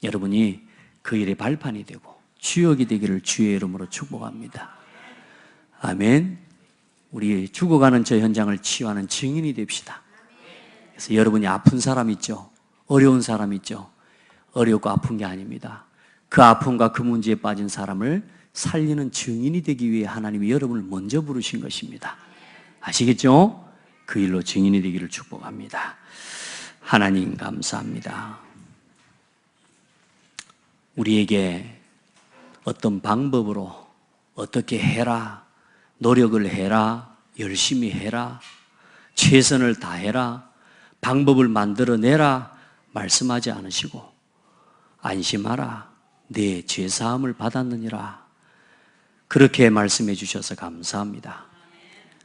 S1: 여러분이 그 일의 발판이 되고 주역이 되기를 주의 이름으로 축복합니다. 아멘. 우리 죽어가는 저 현장을 치유하는 증인이 됩시다. 그래서 여러분이 아픈 사람 있죠? 어려운 사람 있죠? 어렵고 아픈 게 아닙니다. 그 아픔과 그 문제에 빠진 사람을 살리는 증인이 되기 위해 하나님이 여러분을 먼저 부르신 것입니다. 아시겠죠? 그 일로 증인이 되기를 축복합니다. 하나님 감사합니다. 우리에게 어떤 방법으로 어떻게 해라, 노력을 해라, 열심히 해라, 최선을 다해라, 방법을 만들어내라 말씀하지 않으시고 안심하라, 내 죄사함을 받았느니라, 그렇게 말씀해 주셔서 감사합니다.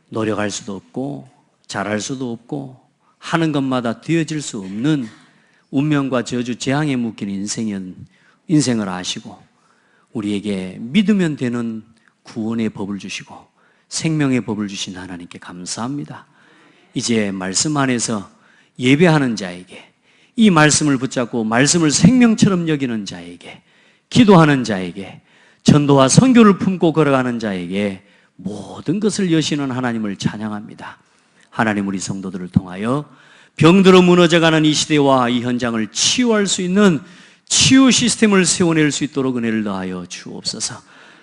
S1: 노력할 수도 없고 잘할 수도 없고 하는 것마다 되어질 수 없는 운명과 저주, 재앙에 묶인 인생을 아시고 우리에게 믿으면 되는 구원의 법을 주시고 생명의 법을 주신 하나님께 감사합니다. 이제 말씀 안에서 예배하는 자에게, 이 말씀을 붙잡고 말씀을 생명처럼 여기는 자에게, 기도하는 자에게, 전도와 선교를 품고 걸어가는 자에게 모든 것을 여시는 하나님을 찬양합니다. 하나님, 우리 성도들을 통하여 병들어 무너져가는 이 시대와 이 현장을 치유할 수 있는 치유 시스템을 세워낼 수 있도록 은혜를 더하여 주옵소서.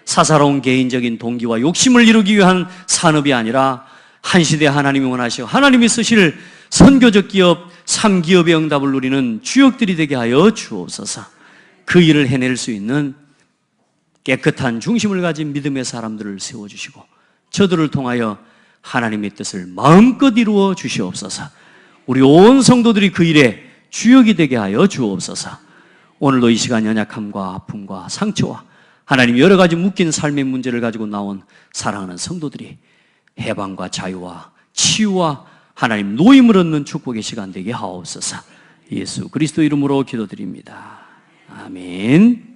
S1: 사사로운 개인적인 동기와 욕심을 이루기 위한 산업이 아니라 한 시대 하나님이 원하시고 하나님이 쓰실 선교적 기업, 3기업의 응답을 누리는 주역들이 되게 하여 주옵소서. 그 일을 해낼 수 있는 깨끗한 중심을 가진 믿음의 사람들을 세워주시고 저들을 통하여 하나님의 뜻을 마음껏 이루어 주시옵소서. 우리 온 성도들이 그 일에 주역이 되게 하여 주옵소서. 오늘도 이 시간 연약함과 아픔과 상처와 하나님 여러 가지 묶인 삶의 문제를 가지고 나온 사랑하는 성도들이 해방과 자유와 치유와 하나님 노임을 얻는 축복의 시간 되게 하옵소서. 예수 그리스도 이름으로 기도드립니다. 아멘.